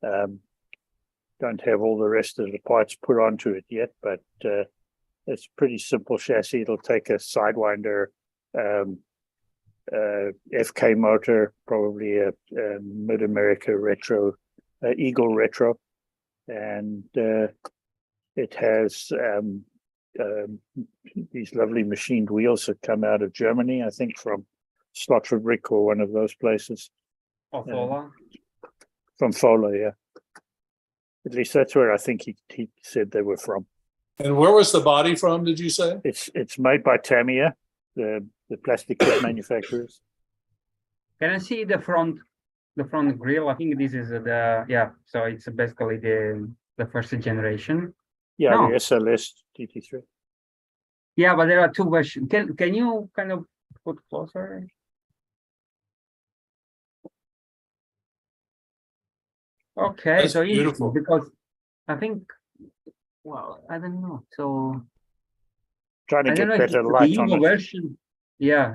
Don't have all the rest of the parts put onto it yet, but it's a pretty simple chassis. It'll take a Sidewinder, FK motor, probably a Mid-America retro, Eagle retro, and it has these lovely machined wheels that come out of Germany, I think from Slotfabrik or one of those places. Fola? From Fola, yeah. At least that's where I think he said they were from. And where was the body from, did you say? It's made by Tamiya, the plastic kit manufacturers. Can I see the front grille? I think this is so it's basically the first generation. Yeah, No. the SLS GT3. Yeah, but there are two versions. Can you kind of put closer? Okay, That's so beautiful. because I think, well, I don't know. So Trying to I don't know get if better it's light the on Evo it. version. Yeah.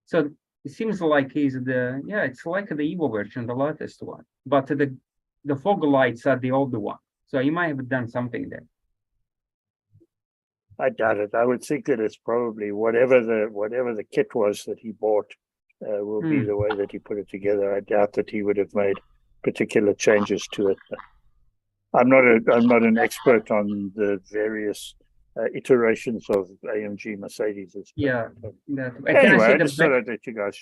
So it seems like it's like the Evo version, the latest one. But the fog lights are the older one. So you might have done something there. I doubt it. I would think that it's probably whatever the kit was that he bought will be the way that he put it together. I doubt that he would have made particular changes to it. I'm not an expert on the various iterations of AMG Mercedes. Yeah. Anyway, I just thought I'd let you guys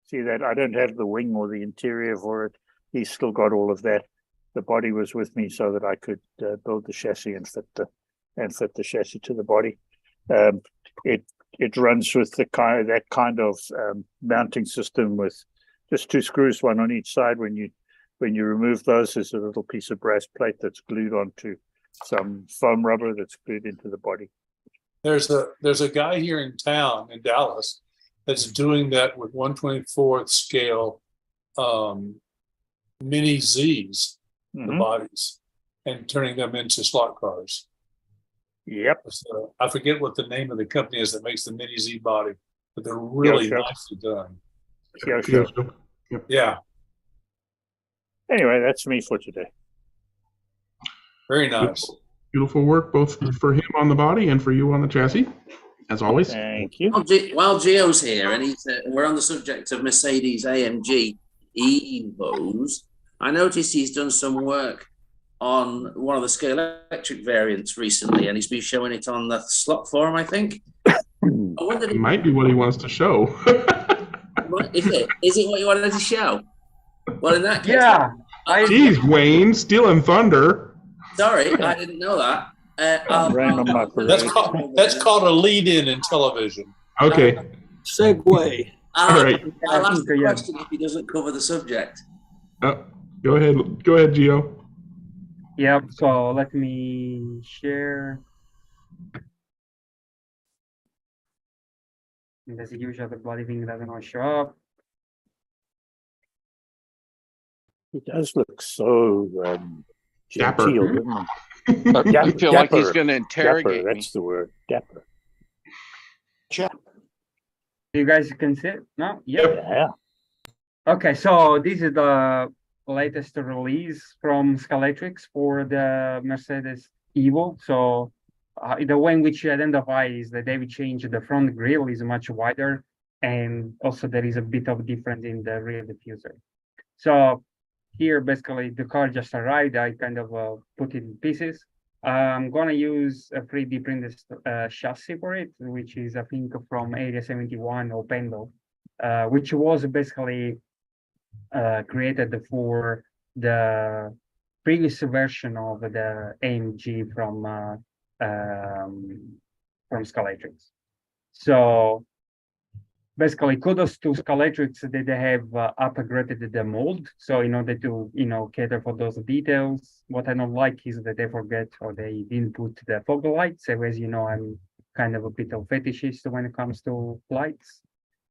see that. I don't have the wing or the interior for it. He's still got all of that. The body was with me so that I could build the chassis and fit the chassis to the body. It runs with that kind of mounting system with just two screws, one on each side. When you remove those, there's a little piece of brass plate that's glued onto some foam rubber that's glued into the body. There's a guy here in town in Dallas that's doing that with 1/24th scale mini Z's, the bodies, and turning them into slot cars. Yep. So I forget what the name of the company is that makes the mini Z body, but they're really nicely done. Yeah. Anyway, that's me for today. Very nice. Beautiful work, both for him on the body and for you on the chassis, as always. Thank you. While Gio's here, and we're on the subject of Mercedes AMG Evos, I noticed he's done some work on one of the scale electric variants recently, and he's been showing it on the slot forum, I think. It might be what he wants to show. Is it what you wanted to show? Well, in that case, Geez, Wayne, stealing thunder. Sorry, I didn't know that. That's called a lead-in in television. Okay. Segue. All right. I'll ask the question if he doesn't cover the subject. Go ahead, Gio. Yep. So let me share. And as usual, the bloody thing doesn't want to show up. He does look so dapper. Genteel, doesn't he? I feel like he's going to interrogate dapper, that's the word. Dapper. You guys can see it? No? Yeah. Okay, so this is the latest release from Scalextric for the Mercedes Evo. So the way in which you identify is that they will change the front grille is much wider, and also there is a bit of difference in the rear diffuser. So here, basically, the car just arrived. I kind of put it in pieces. I'm going to use a 3D printed chassis for it, which is, I think, from Area 71 or Pendle, which was basically created for the previous version of the AMG from Scalextric. So basically, kudos to Scalextric that they have upgraded the mold. So in order to cater for those details, what I don't like is that they forget or they didn't put the fog lights. So as you know, I'm kind of a bit of fetishist when it comes to lights,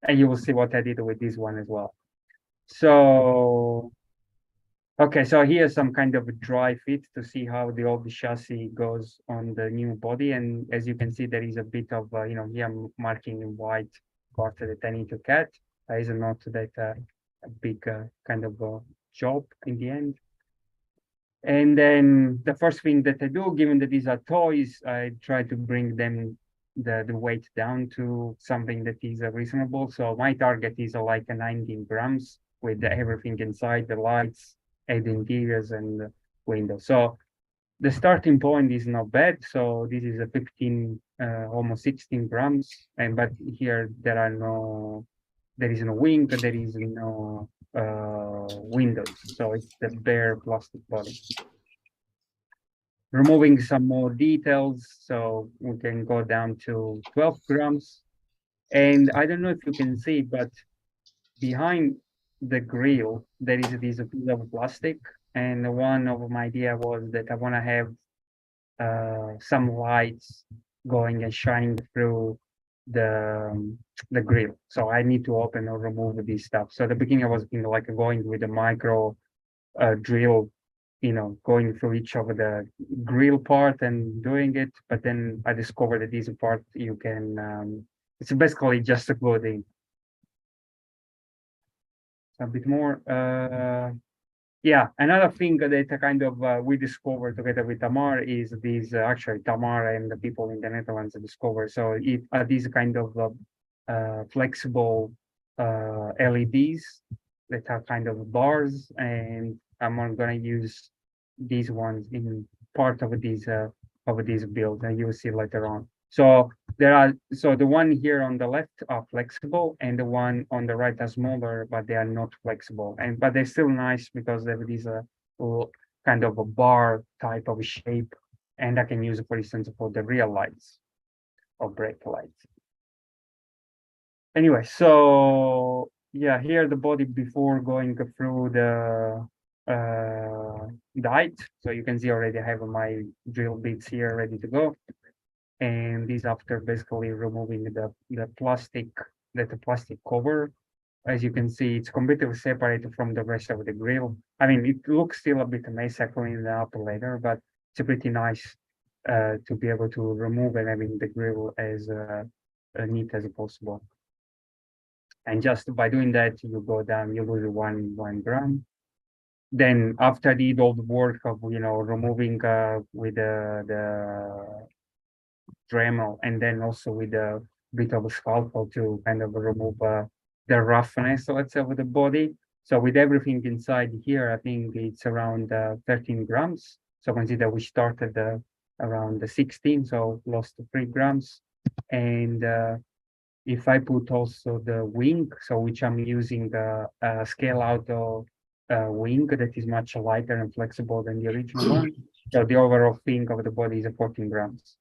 and you will see what I did with this one as well. So okay, so here's some kind of a dry fit to see how the old chassis goes on the new body, and as you can see, there is a bit of here I'm marking in white part that I need to cut. Is not that a big kind of job in the end. And then the first thing that I do, given that these are toys, I try to bring them the weight down to something that is reasonable. So my target is like a 19 grams with everything inside, the lights, and the interiors and the windows. So the starting point is not bad. So this is a 15, almost 16 grams. But here there is no wing, there is no windows. So it's the bare plastic body. removing some more details, so we can go down to 12 grams. And I don't know if you can see, but behind the grill, there is this piece of plastic. And one of my idea was that I want to have some lights going and shining through the grill. So I need to open or remove this stuff. So at the beginning I was thinking like going with a micro drill, going through each of the grill part and doing it. But then I discovered that this part you can, it's basically just a glue in. A bit more. Yeah, another thing that kind of we discovered together with Tamar is these actually Tamar and the people in the Netherlands discovered. So it these kind of flexible LEDs that are kind of bars, and I'm gonna use these ones in part of these build, and you'll see later on. So the one here on the left are flexible, and the one on the right are smaller, but they are not flexible. But they're still nice because they have these kind of a bar type of shape, and I can use it, for instance, for the rear lights or brake lights. Anyway, so yeah, here the body before going through the height. So you can see already I have my drill bits here ready to go. And this after basically removing the plastic cover. As you can see, it's completely separated from the rest of the grill. I mean, it looks still a bit messy. I clean it up later, but it's pretty nice to be able to remove and having the grill as neat as possible. And just by doing that, you go down, you lose one gram. Then after I did all the work of removing with the Dremel, and then also with a bit of a scalpel to kind of remove the roughness, let's say, of the body. So with everything inside here, I think it's around 13 grams. So consider we started around the 16, so lost 3 grams. And if I put also the wing, so which I'm using a scale out wing that is much lighter and flexible than the original one. So the overall thing of the body is 14 grams.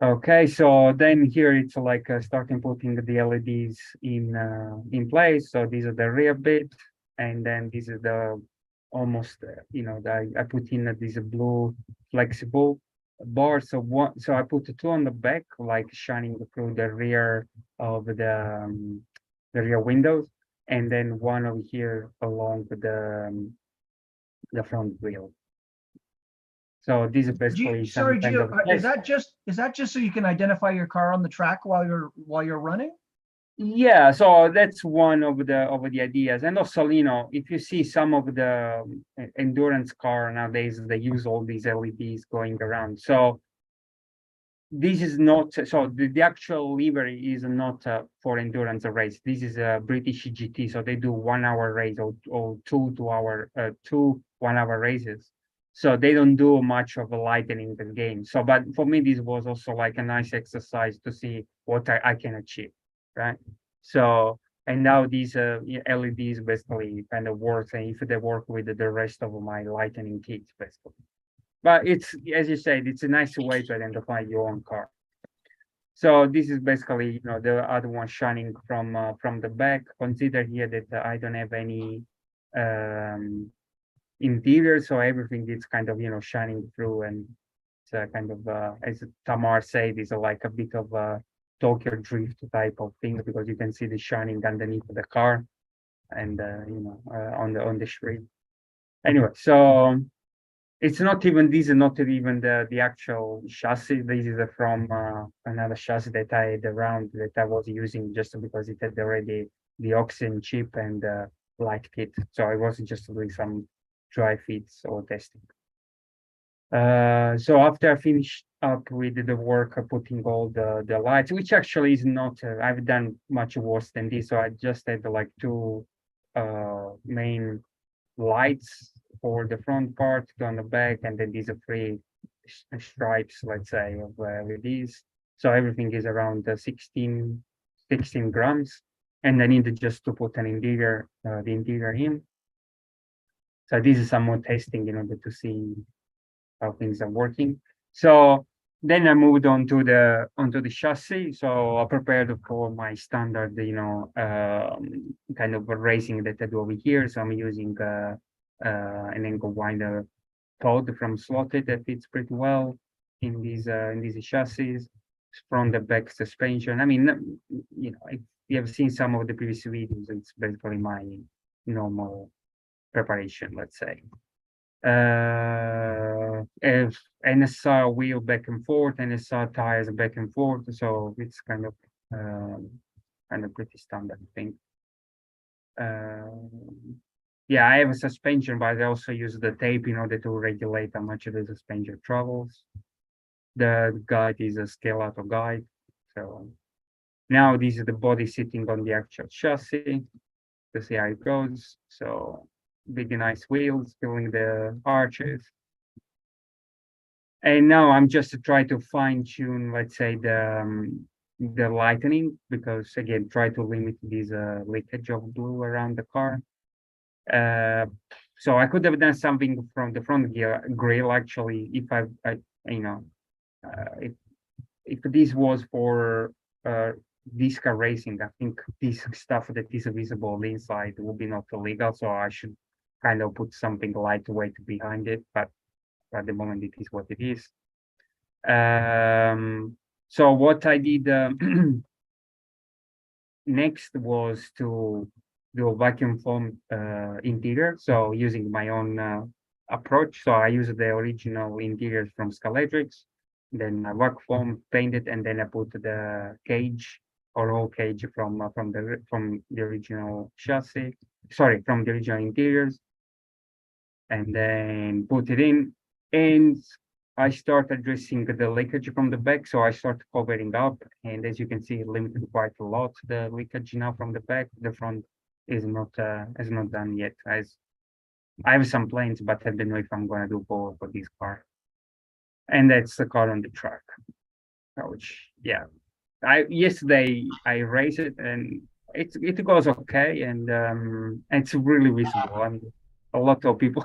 Okay, so then here it's like starting putting the LEDs in place. So these are the rear bit, and then this is the almost I put in this blue flexible bar. So I put 2 on the back, like shining through the rear of the rear windows, and then 1 over here along the front wheel. So this is basically sorry, Gio, is that just so you can identify your car on the track while you're running? Yeah, so that's one of the ideas. And also, if you see some of the endurance car nowadays, they use all these LEDs going around. So this is not, so the actual livery is not for endurance race. This is a British GT, so they do 1 hour race or 2 1 hour races. So they don't do much of a lightening the game. So, but for me, this was also like a nice exercise to see what I can achieve, right? So, and now these LEDs basically kind of work, and if they work with the rest of my lightening kits, basically. But it's, as you said, it's a nice way to identify your own car. So this is basically, the other one shining from the back. Consider here that I don't have any interior, so everything is kind of shining through, and it's kind of as Tamar said, is like a bit of a Tokyo drift type of thing, because you can see the shining underneath the car and on the street. Anyway, so it's not even, these are not even the actual chassis. This is from another chassis that I had around that I was using just because it had already the oxygen chip and light kit, so I wasn't just doing some dry fits or testing. So after I finished up with the work of putting all the lights, which actually is not, I've done much worse than this. So I just had like 2 main lights for the front part, 2 on the back, and then these are 3 stripes, let's say, of LEDs. So everything is around 16 grams. And I needed just to put an interior, the interior in. So this is some more testing in order to see how things are working. So then I moved on to onto the chassis. So I prepared for my standard, kind of racing that I do over here. So I'm using an angle winder pod from Slotted that fits pretty well in these chassis. From the back suspension. I mean, if you have seen some of the previous videos, it's basically my normal preparation, let's say. If NSR wheel back and forth, NSR tires back and forth, so it's kind of pretty standard, I think. Yeah, I have a suspension, but I also use the tape in order to regulate how much the suspension travels. The guide is a scale out of guide. So now this is the body sitting on the actual chassis to see how it goes. So big nice wheels filling the arches. And now I'm just trying to fine tune, let's say, the lightening, because again, try to limit this leakage of glue around the car. So I could have done something from the front grille actually, if if this was for this car racing, I think this stuff that is visible on the inside will be not illegal. So I should kind of put something lightweight behind it, but at the moment it is what it is. So what I did next was to do a vacuum foam interior. So using my own approach. So I used the original interiors from Scalextric. Then I vacuum foam painted, and then I put the cage or roll cage from the original chassis. Sorry, from the original interiors, and then put it in. And I start addressing the leakage from the back. So I start covering up, and as you can see, it limited quite a lot the leakage now from the back. The front is not done yet. As I have some plans, but I don't know if I'm gonna do for this car. And that's the car on the track, which, yeah, yesterday I raced it and it goes okay, and it's really visible. I mean, a lot of people,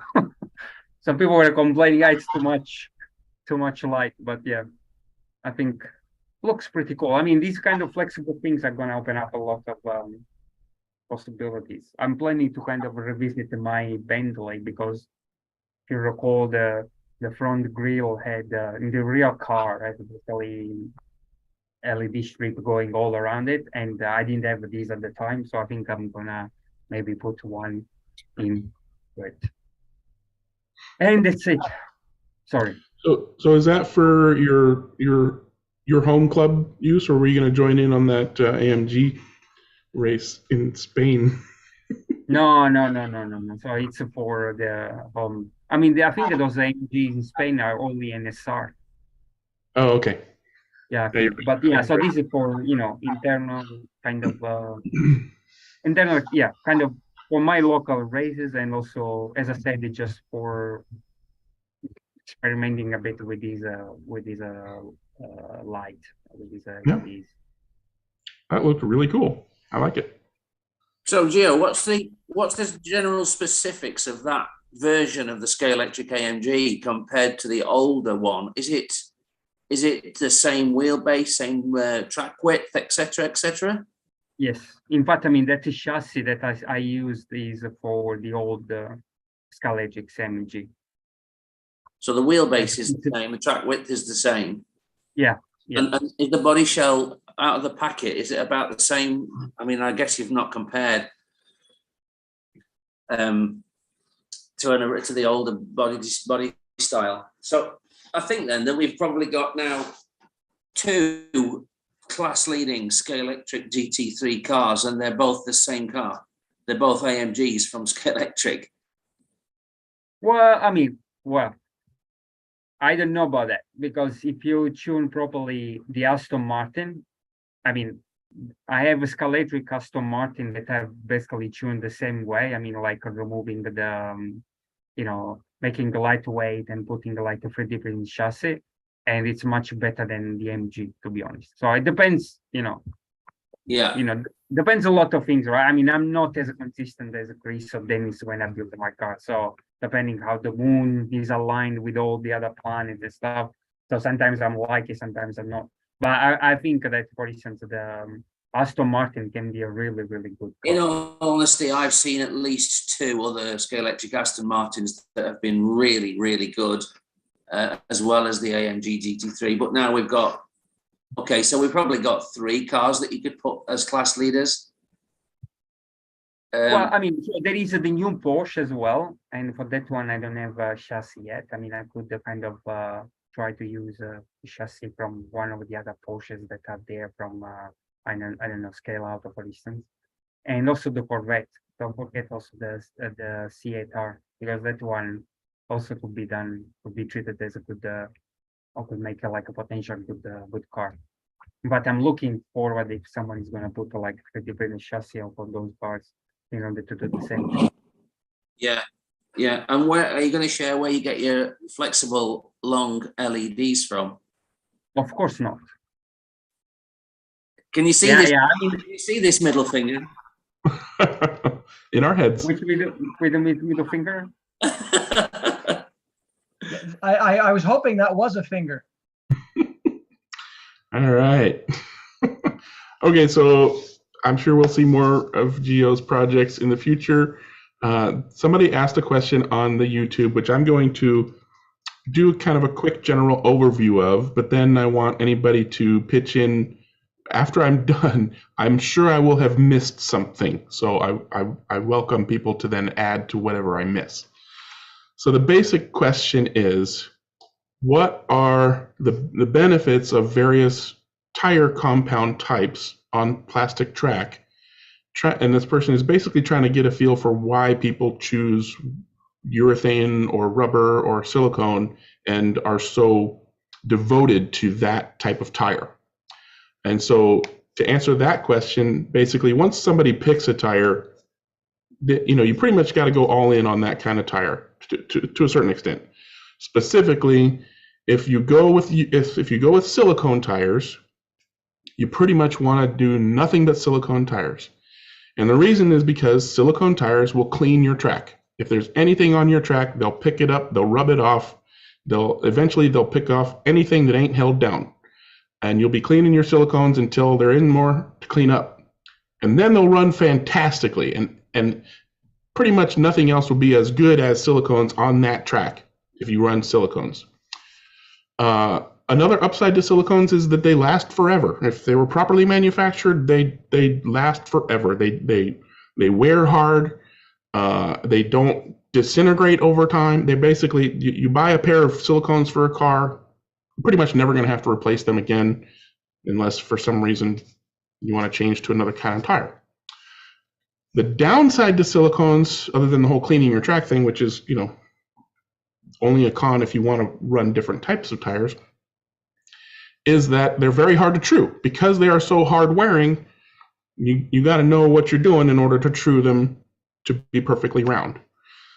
some people were complaining, yeah, it's too much light, but yeah, I think looks pretty cool. I mean, these kind of flexible things are gonna open up a lot of possibilities. I'm planning to kind of revisit my Bentley, because if you recall, the front grille had in the real car had basically LED strip going all around it, and I didn't have these at the time, so I think I'm gonna maybe put one in it. And that's it. Sorry. So is that for your home club use, or were you gonna join in on that AMG race in Spain? No. So it's for the home. I mean, I think those AMGs in Spain are only NSR. Oh, okay. Yeah, but yeah, so this is for, internal kind of internal, yeah, kind of for my local races, and also, as I said, it's just for experimenting a bit with these light, with these LEDs. That looked really cool. I like it. So, Gio, what's the general specifics of that version of the Scalextric AMG compared to the older one? Is it the same wheelbase, same track width, etc., etc.? Yes. In fact, I mean, that is chassis that I used is for the old Scalextric AMG. So the wheelbase is the same, the track width is the same. Yeah. And is the body shell out of the packet, is it about the same? I mean, I guess you've not compared to the older body style. So I think then that we've probably got now 2 class-leading Scalextric GT3 cars, and they're both the same car. They're both AMGs from Scalextric. Well, I mean, I don't know about that, because if you tune properly the Aston Martin, I mean, I have a Scalextric Aston Martin that I've basically tuned the same way. I mean, like removing the, making the lightweight and putting like a 3D printed chassis, and it's much better than the MG, to be honest. So it depends, Yeah. Depends a lot of things, right? I mean, I'm not as consistent as Chris or Dennis when I build my car. So depending how the moon is aligned with all the other planets and stuff. So sometimes I'm lucky, sometimes I'm not. But I think that, for instance, the Aston Martin can be a really, really good car. In all honesty, I've seen at least 2 other Scalextric Aston Martins that have been really, really good, as well as the AMG GT3. But now we've got, okay, so we've probably got 3 cars that you could put as class leaders. Well, I mean, there is the new Porsche as well. And for that one, I don't have a chassis yet. I mean, I could kind of try to use a chassis from one of the other Porsches that are there from, I don't know, Scale Auto, for instance. And also the Corvette. Don't forget also the C8R, because that one also could be done, could be treated as a good, or could make like a potential good car. But I'm looking forward if someone is going to put like 3D printed chassis for those parts in order to do the same. Yeah. Yeah, and where are you going to share where you get your flexible long LEDs from? Of course not. Can you see this? Yeah, I mean, can you see this middle finger? In our heads. Which middle finger? I was hoping that was a finger. All right. Okay, so I'm sure we'll see more of Gio's projects in the future. Somebody asked a question on the YouTube, which I'm going to do kind of a quick general overview of, but then I want anybody to pitch in after I'm done. I'm sure I will have missed something, so I welcome people to then add to whatever I miss. So the basic question is, what are the benefits of various tire compound types on plastic track? And this person is basically trying to get a feel for why people choose urethane or rubber or silicone and are so devoted to that type of tire. And so to answer that question, basically once somebody picks a tire, you pretty much got to go all in on that kind of tire to a certain extent. Specifically, if you go with silicone tires, you pretty much want to do nothing but silicone tires. And the reason is because silicone tires will clean your track. If there's anything on your track, they'll pick it up, they'll rub it off, eventually they'll pick off anything that ain't held down. And you'll be cleaning your silicones until there isn't more to clean up. And then they'll run fantastically. And pretty much nothing else will be as good as silicones on that track if you run silicones. Another upside to silicones is that they last forever. If they were properly manufactured, they last forever. They wear hard. They don't disintegrate over time. They basically, you buy a pair of silicones for a car, you're pretty much never going to have to replace them again, unless for some reason you want to change to another kind of tire. The downside to silicones, other than the whole cleaning your track thing, which is only a con if you want to run different types of tires, is that they're very hard to true. Because they are so hard wearing, you got to know what you're doing in order to true them to be perfectly round.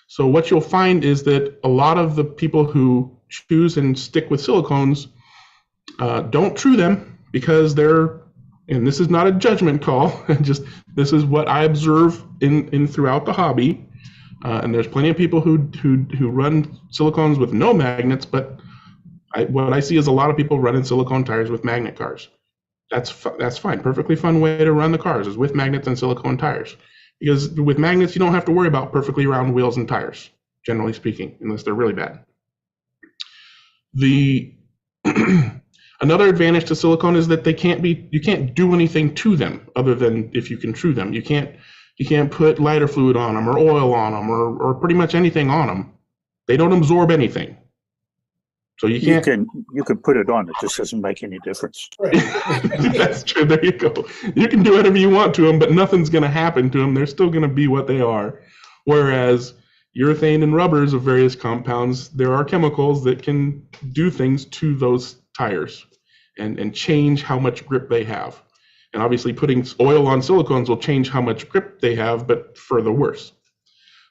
So what you'll find is that a lot of the people who choose and stick with silicones don't true them because they're, and this is not a judgment call, just this is what I observe in throughout the hobby. And there's plenty of people who run silicones with no magnets, but what I see is a lot of people running silicone tires with magnet cars. That's fine. Perfectly fun way to run the cars is with magnets and silicone tires. Because with magnets, you don't have to worry about perfectly round wheels and tires, generally speaking, unless they're really bad. Another advantage to silicone is that you can't do anything to them other than if you can true them. You can't put lighter fluid on them or oil on them or pretty much anything on them. They don't absorb anything. So you can put it on, it just doesn't make any difference. That's true. There you go. You can do whatever you want to them, but nothing's going to happen to them. They're still going to be what they are. Whereas urethane and rubbers of various compounds, there are chemicals that can do things to those tires and change how much grip they have. And obviously putting oil on silicones will change how much grip they have, but for the worse.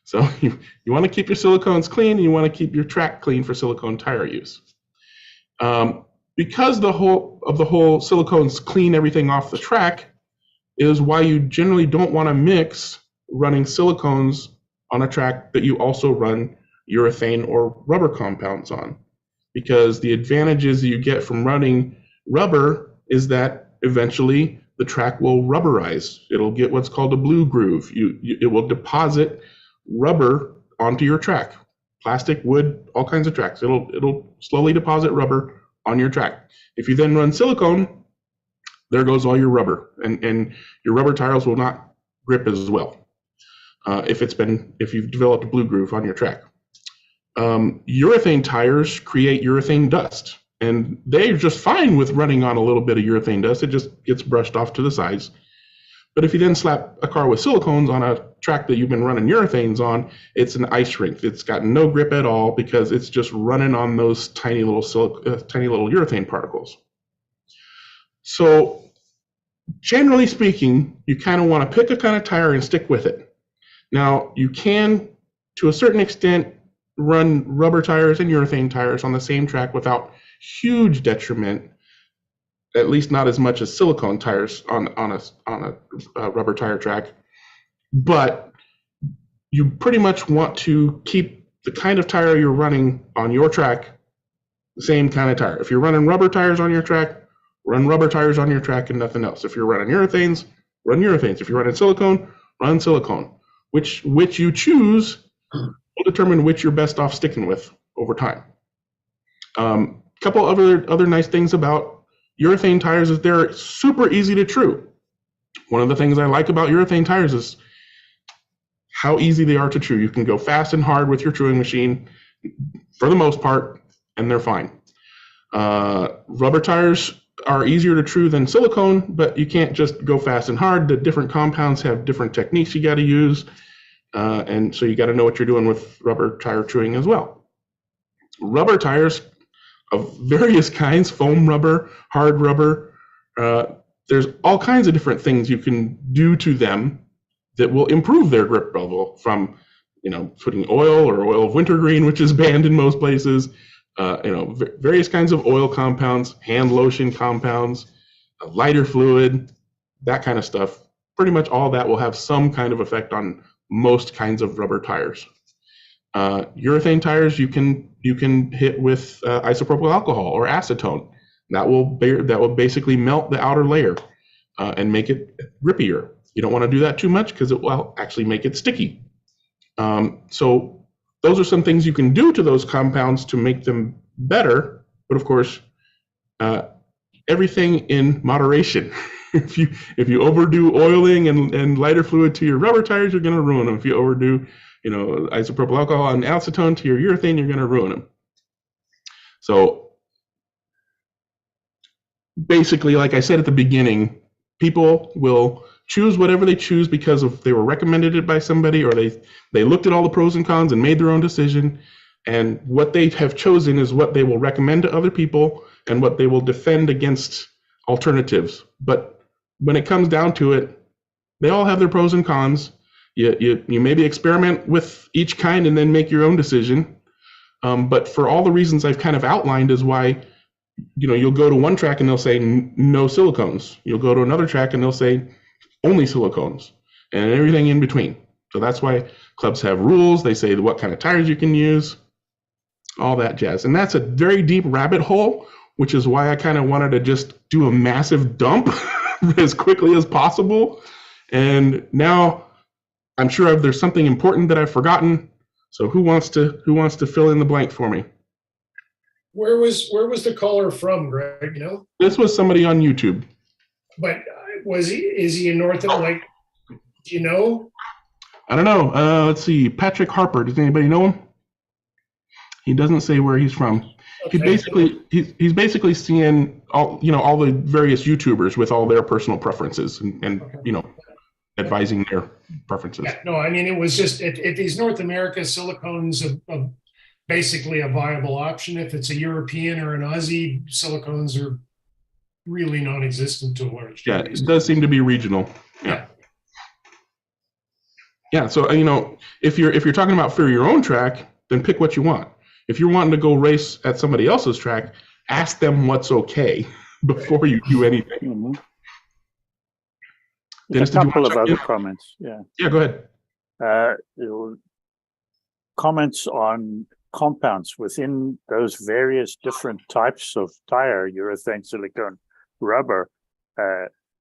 So you want to keep your silicones clean, and you want to keep your track clean for silicone tire use. Because the whole silicones clean everything off the track is why you generally don't want to mix running silicones on a track that you also run urethane or rubber compounds on, because the advantages you get from running rubber is that eventually the track will rubberize. It'll get what's called a blue groove. It will deposit rubber onto your track. Plastic, wood, all kinds of tracks. It'll slowly deposit rubber on your track. If you then run silicone, there goes all your rubber, and your rubber tires will not grip as well if you've developed a blue groove on your track. Urethane tires create urethane dust, and they're just fine with running on a little bit of urethane dust. It just gets brushed off to the sides. But if you then slap a car with silicones on a track that you've been running urethanes on, it's an ice rink. It's got no grip at all because it's just running on those tiny little urethane particles. So generally speaking, you kind of want to pick a kind of tire and stick with it. Now, you can, to a certain extent, run rubber tires and urethane tires on the same track without huge detriment, at least not as much as silicone tires on a rubber tire track. But you pretty much want to keep the kind of tire you're running on your track the same kind of tire. If you're running rubber tires on your track, run rubber tires on your track and nothing else. If you're running urethanes, run urethanes. If you're running silicone, run silicone. Which you choose will determine which you're best off sticking with over time. Couple other nice things about urethane tires is they're super easy to true. One of the things I like about urethane tires is how easy they are to true. You can go fast and hard with your truing machine for the most part, and they're fine. Rubber tires are easier to true than silicone, but you can't just go fast and hard. The different compounds have different techniques you got to use, and so you got to know what you're doing with rubber tire truing as well. Rubber tires of various kinds, foam rubber, hard rubber, there's all kinds of different things you can do to them that will improve their grip level, from putting oil or oil of wintergreen, which is banned in most places, various kinds of oil compounds, hand lotion compounds, lighter fluid, that kind of stuff. Pretty much all that will have some kind of effect on most kinds of rubber tires. Urethane tires you can hit with isopropyl alcohol or acetone. That will basically melt the outer layer and make it grippier. You don't want to do that too much because it will actually make it sticky. So those are some things you can do to those compounds to make them better, but of course, everything in moderation. If you overdo oiling and lighter fluid to your rubber tires, you're going to ruin them. If you overdo isopropyl alcohol and acetone to your urethane, you're going to ruin them. So basically, like I said at the beginning, people will choose whatever they choose because they were recommended it by somebody, or they looked at all the pros and cons and made their own decision. And what they have chosen is what they will recommend to other people and what they will defend against alternatives. But when it comes down to it, they all have their pros and cons. You maybe experiment with each kind and then make your own decision. But for all the reasons I've kind of outlined is why, you'll go to one track and they'll say no silicones. You'll go to another track and they'll say only silicones, and everything in between. So that's why clubs have rules. They say what kind of tires you can use, all that jazz. And that's a very deep rabbit hole, which is why I kind of wanted to just do a massive dump as quickly as possible. And now I'm sure there's something important that I've forgotten. So who wants to fill in the blank for me? Where was the caller from, Greg? This was somebody on YouTube. But is he in North? Like, do you know? I don't know. Let's see. Patrick Harper. Does anybody know him? He doesn't say where he's from. Okay. He's basically seeing all the various YouTubers with all their personal preferences and okay. Advising their preferences. Yeah, no, I mean, it was just if he's North America, silicone's basically a viable option. If it's a European or an Aussie, silicones are really non-existent to a large degree. Yeah, it does seem to be regional. Yeah. So if you're talking about for your own track, then pick what you want. If you're wanting to go race at somebody else's track, ask them what's okay before you do anything. Mm-hmm. Dennis, a couple of other comments. Yeah. Yeah, go ahead. comments on compounds within those various different types of tire, urethane, silicone, rubber.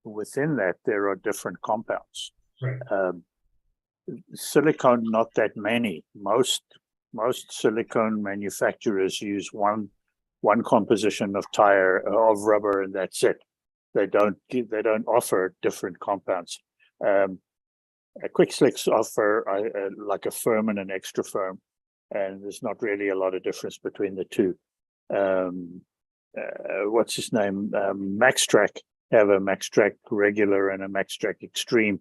Within that, there are different compounds. Right. Silicone, not that many. Most silicone manufacturers use one composition of tire of rubber, and that's it. They don't offer different compounds. Quick Slicks offer like a firm and an extra firm, and there's not really a lot of difference between the two. What's his name? Maxtrack have a Maxtrack regular and a Maxtrack extreme,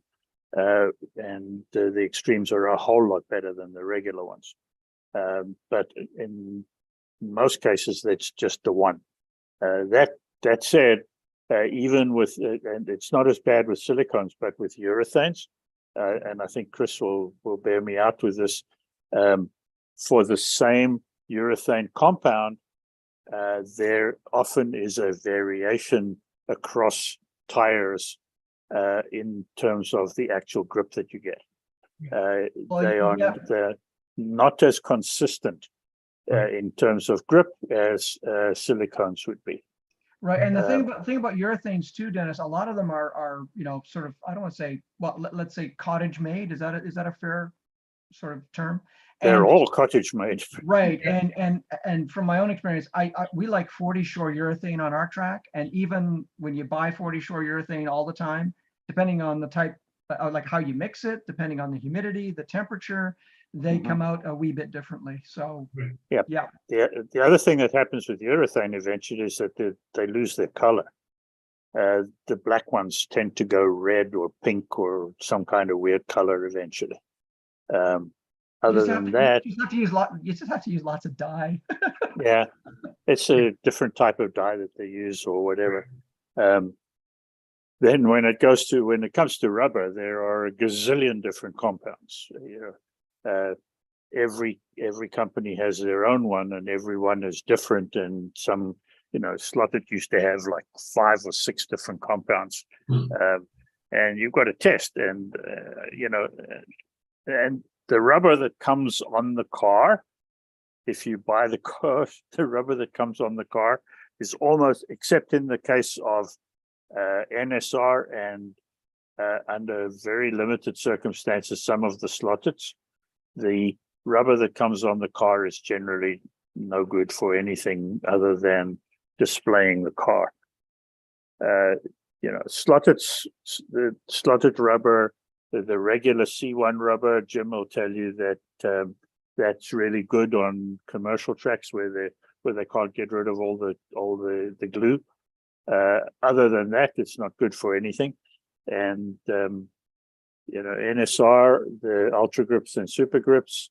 and the extremes are a whole lot better than the regular ones. But in most cases, that's just the one. That said, even with, and it's not as bad with silicones, but with urethanes, and I think Chris will bear me out with this, for the same urethane compound, there often is a variation across tires in terms of the actual grip that you get. They're not as consistent in terms of grip as silicones would be. Right, and the thing about urethanes too, Dennis, a lot of them are sort of, I don't want to say, well, let's say cottage made. Is that a fair sort of term? They're all cottage made. Right, and from my own experience, we like 40 Shore urethane on our track, and even when you buy 40 Shore urethane all the time, depending on the type, like how you mix it, depending on the humidity, the temperature, they come out a wee bit differently. So yeah. The other thing that happens with urethane eventually is that they lose their color. The black ones tend to go red or pink or some kind of weird color eventually. Other than that, you just have to use lots of dye. Yeah, it's a different type of dye that they use or whatever. Then when it comes to rubber, there are a gazillion different compounds. Every company has their own one, and every one is different. And some, Slotted used to have like 5 or 6 different compounds, and you've got to test. And and the rubber that comes on the car, if you buy the car, the rubber that comes on the car is almost, except in the case of NSR and under very limited circumstances, some of the Slotteds, the rubber that comes on the car is generally no good for anything other than displaying the car. Slotteds, the slotted rubber, the regular C1 rubber, Jim will tell you that that's really good on commercial tracks where they can't get rid of all the glue. Other than that, it's not good for anything. And NSR, the Ultra Grips and Super Grips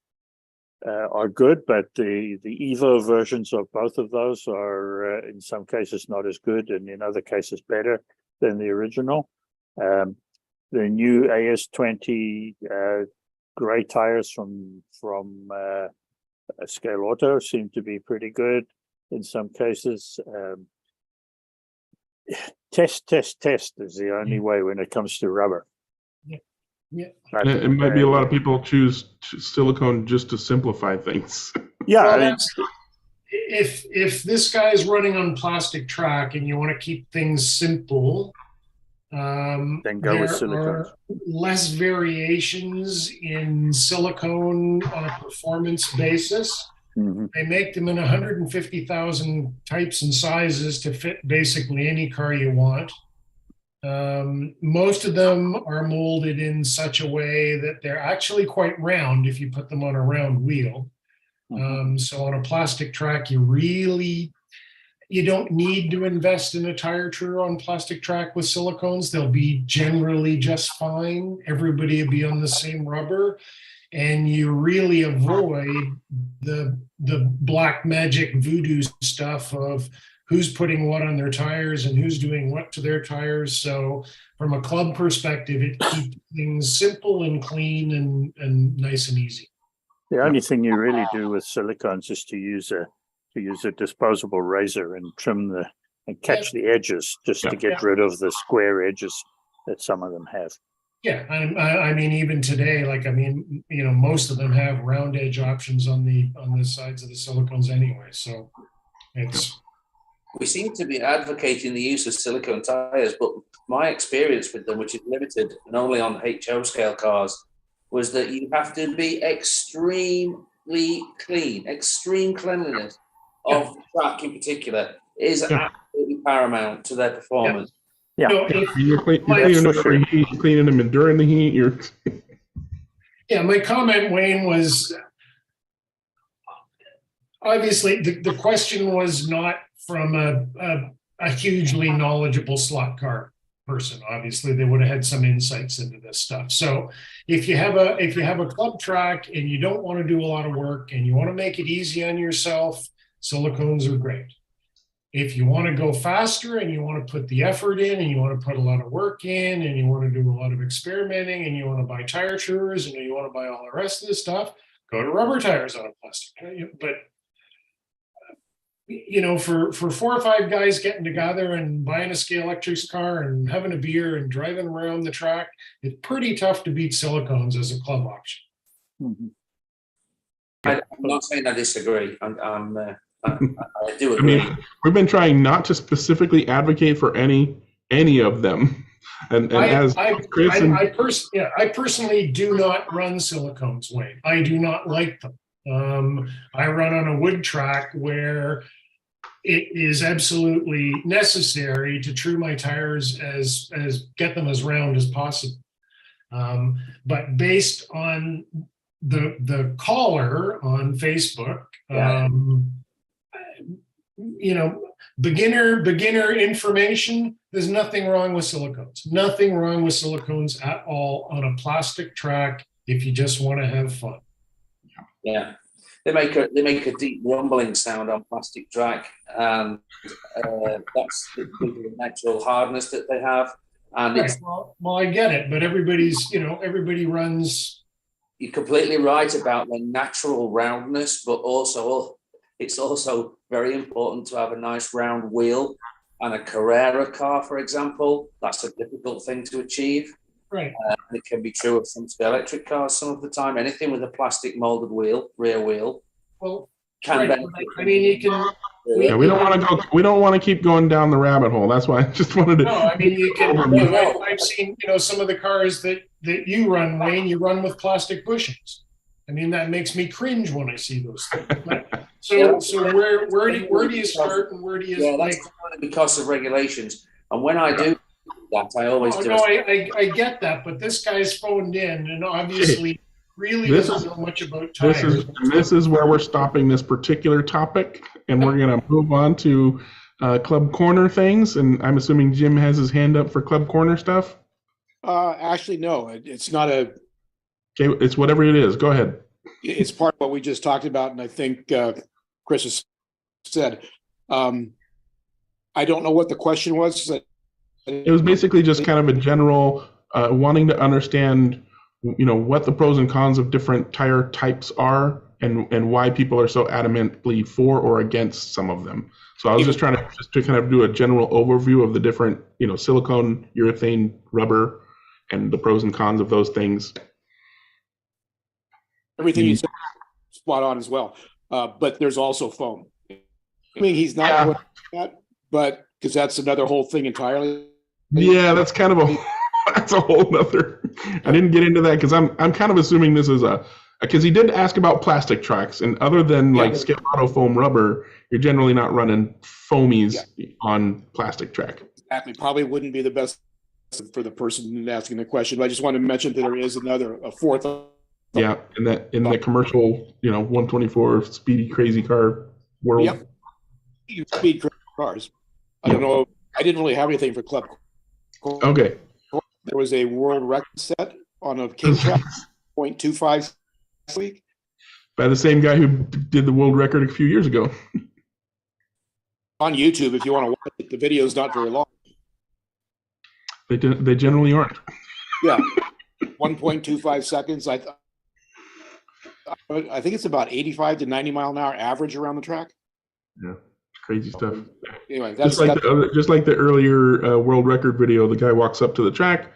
are good, but the Evo versions of both of those are in some cases not as good, and in other cases better than the original. The new AS20 gray tires from Scale Auto seem to be pretty good in some cases. Test is the only way when it comes to rubber. Yeah. It might be a lot of people choose silicone just to simplify things. Yeah. Well, if this guy is running on plastic track and you want to keep things simple, then go with silicone. Less variations in silicone on a performance basis. Mm-hmm. They make them in 150,000 types and sizes to fit basically any car you want. Most of them are molded in such a way that they're actually quite round if you put them on a round wheel. Mm-hmm. So on a plastic track, you don't need to invest in a tire true on plastic track with silicones. They'll be generally just fine. Everybody will be on the same rubber. And you really avoid the black magic voodoo stuff of who's putting what on their tires and who's doing what to their tires. So from a club perspective, it keeps things simple and clean and nice and easy. The only thing you really do with silicones is to use a disposable razor and trim and catch the edges just to get rid of the square edges that some of them have. Yeah, I mean, even today, like, I mean, you know, most of them have round edge options on the sides of the silicones anyway. So it's. We seem to be advocating the use of silicone tires, but my experience with them, which is limited and only on HO scale cars, was that you have to be extremely clean. Extreme cleanliness of the track in particular is absolutely paramount to their performance. Yeah, you're cleaning them for heat, you're cleaning them during the heat. Yeah, my comment, Wayne, was obviously the question was not from a hugely knowledgeable slot car person. Obviously, they would have had some insights into this stuff. So if you have a club track and you don't want to do a lot of work and you want to make it easy on yourself, silicones are great. If you want to go faster and you want to put the effort in and you want to put a lot of work in and you want to do a lot of experimenting and you want to buy tire chewers and you want to buy all the rest of this stuff, go to rubber tires on a plastic. But you know, for 4 or 5 guys getting together and buying a Scalextrics car and having a beer and driving around the track, it's pretty tough to beat silicones as a club option. Mm-hmm. I'm not saying I disagree. I do agree. I mean, we've been trying not to specifically advocate for any of them. I personally do not run silicones, Wayne. I do not like them. I run on a wood track where it is absolutely necessary to true my tires as get them as round as possible. But based on the caller on Facebook, you know, beginner information, there's nothing wrong with silicones. Nothing wrong with silicones at all on a plastic track if you just want to have fun. Yeah, they make a deep rumbling sound on plastic track, and that's the natural hardness that they have. And right. Well, I get it, but everybody runs. You're completely right about the natural roundness, but also it's also very important to have a nice round wheel. And a Carrera car, for example, that's a difficult thing to achieve. Right. It can be true of some electric cars some of the time. Anything with a plastic molded wheel, rear wheel, can benefit. I mean, you can. Yeah, we don't want to keep going down the rabbit hole. That's why I just wanted to. No, I mean you can. I've seen some of the cars that you run, Wayne. You run with plastic bushings. I mean that makes me cringe when I see those things. So where do you start and where do you? Yeah, that's because of regulations. And when I do that, I always do. No, I get that, but this guy's phoned in and obviously really doesn't know much about tires. This is where we're stopping this particular topic, and we're going to move on to Club Corner things. And I'm assuming Jim has his hand up for Club Corner stuff. Actually, no, it's not a. Okay, it's whatever it is. Go ahead. It's part of what we just talked about, and I think Chris has said. I don't know what the question was. It was basically just kind of a general wanting to understand, what the pros and cons of different tire types are, and why people are so adamantly for or against some of them. So I was just trying to kind of do a general overview of the different, silicone, urethane, rubber, and the pros and cons of those things. Everything you said is spot on as well. But there's also foam. I mean, he's not doing that, but because that's another whole thing entirely. Yeah, that's kind of that's a whole nother. I didn't get into that because I'm kind of assuming this is because he did ask about plastic tracks, and other than like Scalado foam rubber, you're generally not running foamies on plastic track. Exactly. Probably wouldn't be the best for the person asking the question, but I just wanted to mention that there is a fourth. Yeah, in the commercial, 124 speedy crazy car world. Yep. Speed cars. I don't know. I didn't really have anything for Club. Okay. There was a world record set on a King track, 0.25 week. By the same guy who did the world record a few years ago. On YouTube, if you want to watch it, the video's not very long. They generally aren't. Yeah, 1.25 seconds. I think it's about 85 to 90 mile an hour average around the track. Yeah, crazy stuff. Anyway, just like the earlier world record video. The guy walks up to the track,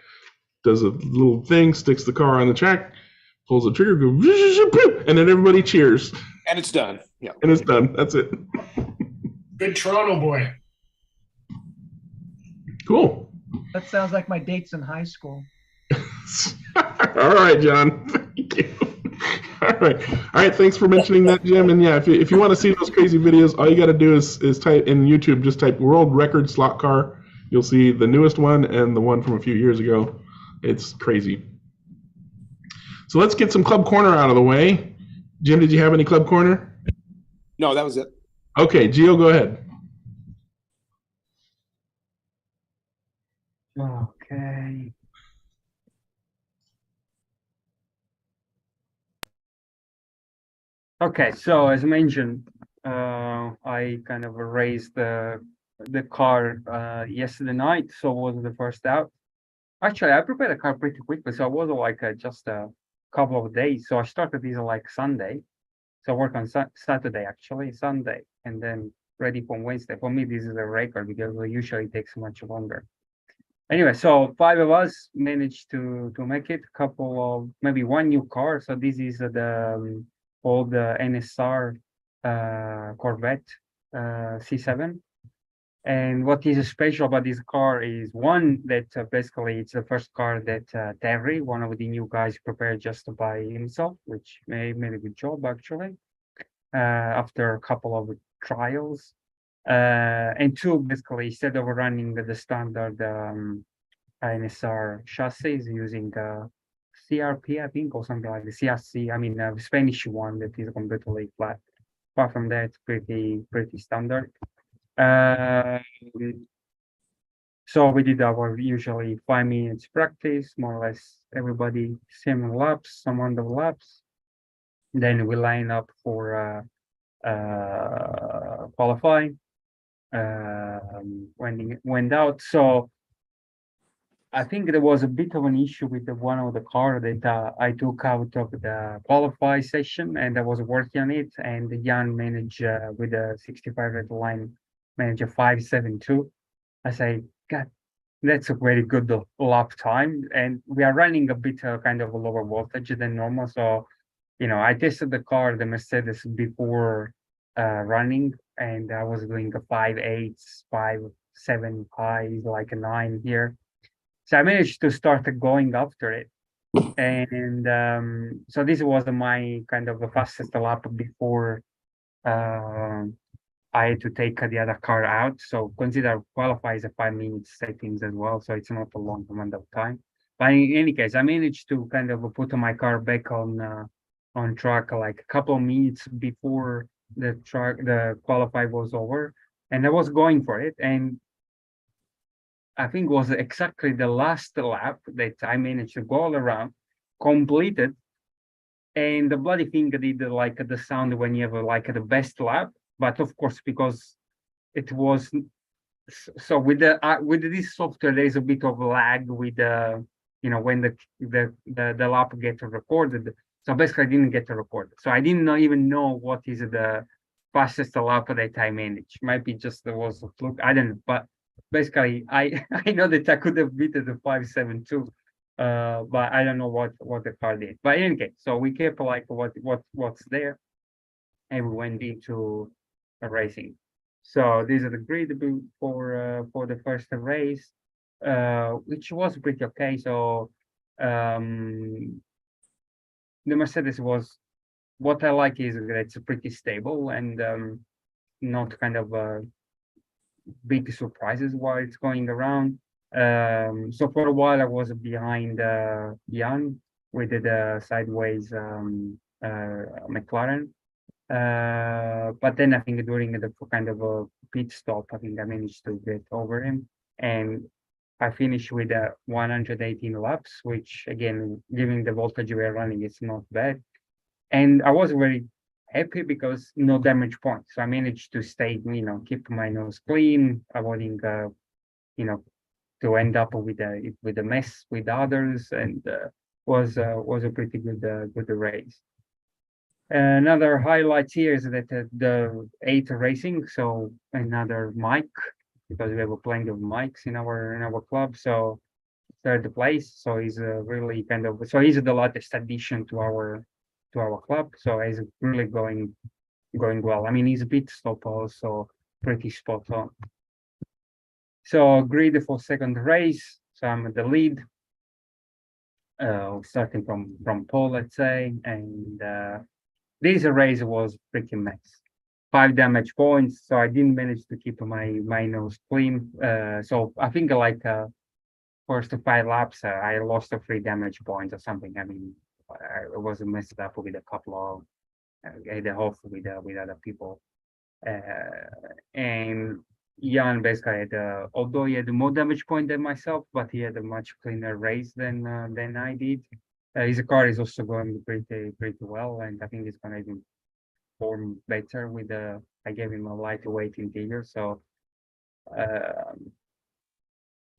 does a little thing, sticks the car on the track, pulls the trigger, goes, and then everybody cheers. And it's done. Yeah. And it's done. That's it. Good Toronto boy. Cool. That sounds like my dates in high school. All right, John. Thank you. All right. Thanks for mentioning that, Jim. And yeah, if you want to see those crazy videos, all you got to do is type in YouTube, just type world record slot car. You'll see the newest one and the one from a few years ago. It's crazy. So let's get some Club Corner out of the way. Jim, did you have any Club Corner? No, that was it. Okay, Gio, go ahead. Okay. Okay, so as mentioned, I kind of raised the car yesterday night, so it was the first out. Actually, I prepared the car pretty quickly, so it was like just a couple of days. So I started this like Sunday, so I work on Saturday actually, Sunday, and then ready for Wednesday. For me, this is a record because it usually takes much longer. Anyway, so 5 of us managed to make it. Couple of maybe one new car. So this is the old NSR Corvette C7. And what is special about this car is one that basically it's the first car that Terry, one of the new guys, prepared just by himself, which made a good job actually. After a couple of trials, and two, basically instead of running the standard NSR chassis using CRP, I think, or something like the CRC. I mean, the Spanish one that is completely flat. Apart from that, pretty standard. So we did our usually 5 minutes practice, more or less everybody same laps, some under laps. Then we line up for qualifying. When it went out, so I think there was a bit of an issue with the one of the car that I took out of the qualify session, and I was working on it. And Jan managed with the 65 red line, managed a 5.72. I say, God, that's a very good lap time, and we are running a bit kind of a lower voltage than normal. So, I tested the car, the Mercedes, before running, and I was doing a 5.8, 5.7 highs, like a 9 here. So I managed to start going after it. And so this was my kind of the fastest lap before I had to take the other car out. So consider qualify as a 5 minutes settings as well. So it's not a long amount of time. But in any case, I managed to kind of put my car back on track like a couple of minutes before the qualify was over, and I was going for it, and I think it was exactly the last lap that I managed to go all around, completed, and the bloody thing did like the sound when you have like the best lap. But of course, because it was so with this software, there is a bit of lag with when the lap gets recorded. So basically, I didn't get to record. So I didn't even know what is the fastest lap that I managed. Maybe just there was a fluke. I don't know. But basically, I know that I could have beaten the 5.72, but I don't know what the car did. But in any case, so we kept like what's there, and we went into racing. So these are the grid for the first race, which was pretty okay. So the Mercedes was, what I like is that it's pretty stable and not kind of big surprises while it's going around. So for a while I was behind Jan with the sideways McLaren. But then I think during the kind of a pit stop, I think I managed to get over him, and I finished with 118 laps, which again, given the voltage we are running, it's not bad. And I was very happy because no damage points. So I managed to stay, keep my nose clean, avoiding, to end up with a mess with others, and was a pretty good race. Another highlight here is that the 8 racing, so another mic, because we have plenty of mics in our club. So third place. So he's really kind of, so he's the latest addition to our club. So he's really going well. I mean, his pit stop also pretty spot on. So agreed for second race. So I'm at the lead, starting from pole, let's say, and this race was pretty mess. 5 damage points, so I didn't manage to keep my nose clean. So I think like first 5 laps, I lost 3 damage points or something. I mean, I was messed up with a couple of the off with other people, and Jan basically had, although he had more damage point than myself, but he had a much cleaner race than I did. His car is also going pretty well, and I think it's gonna even perform better with I gave him a lightweight interior. So,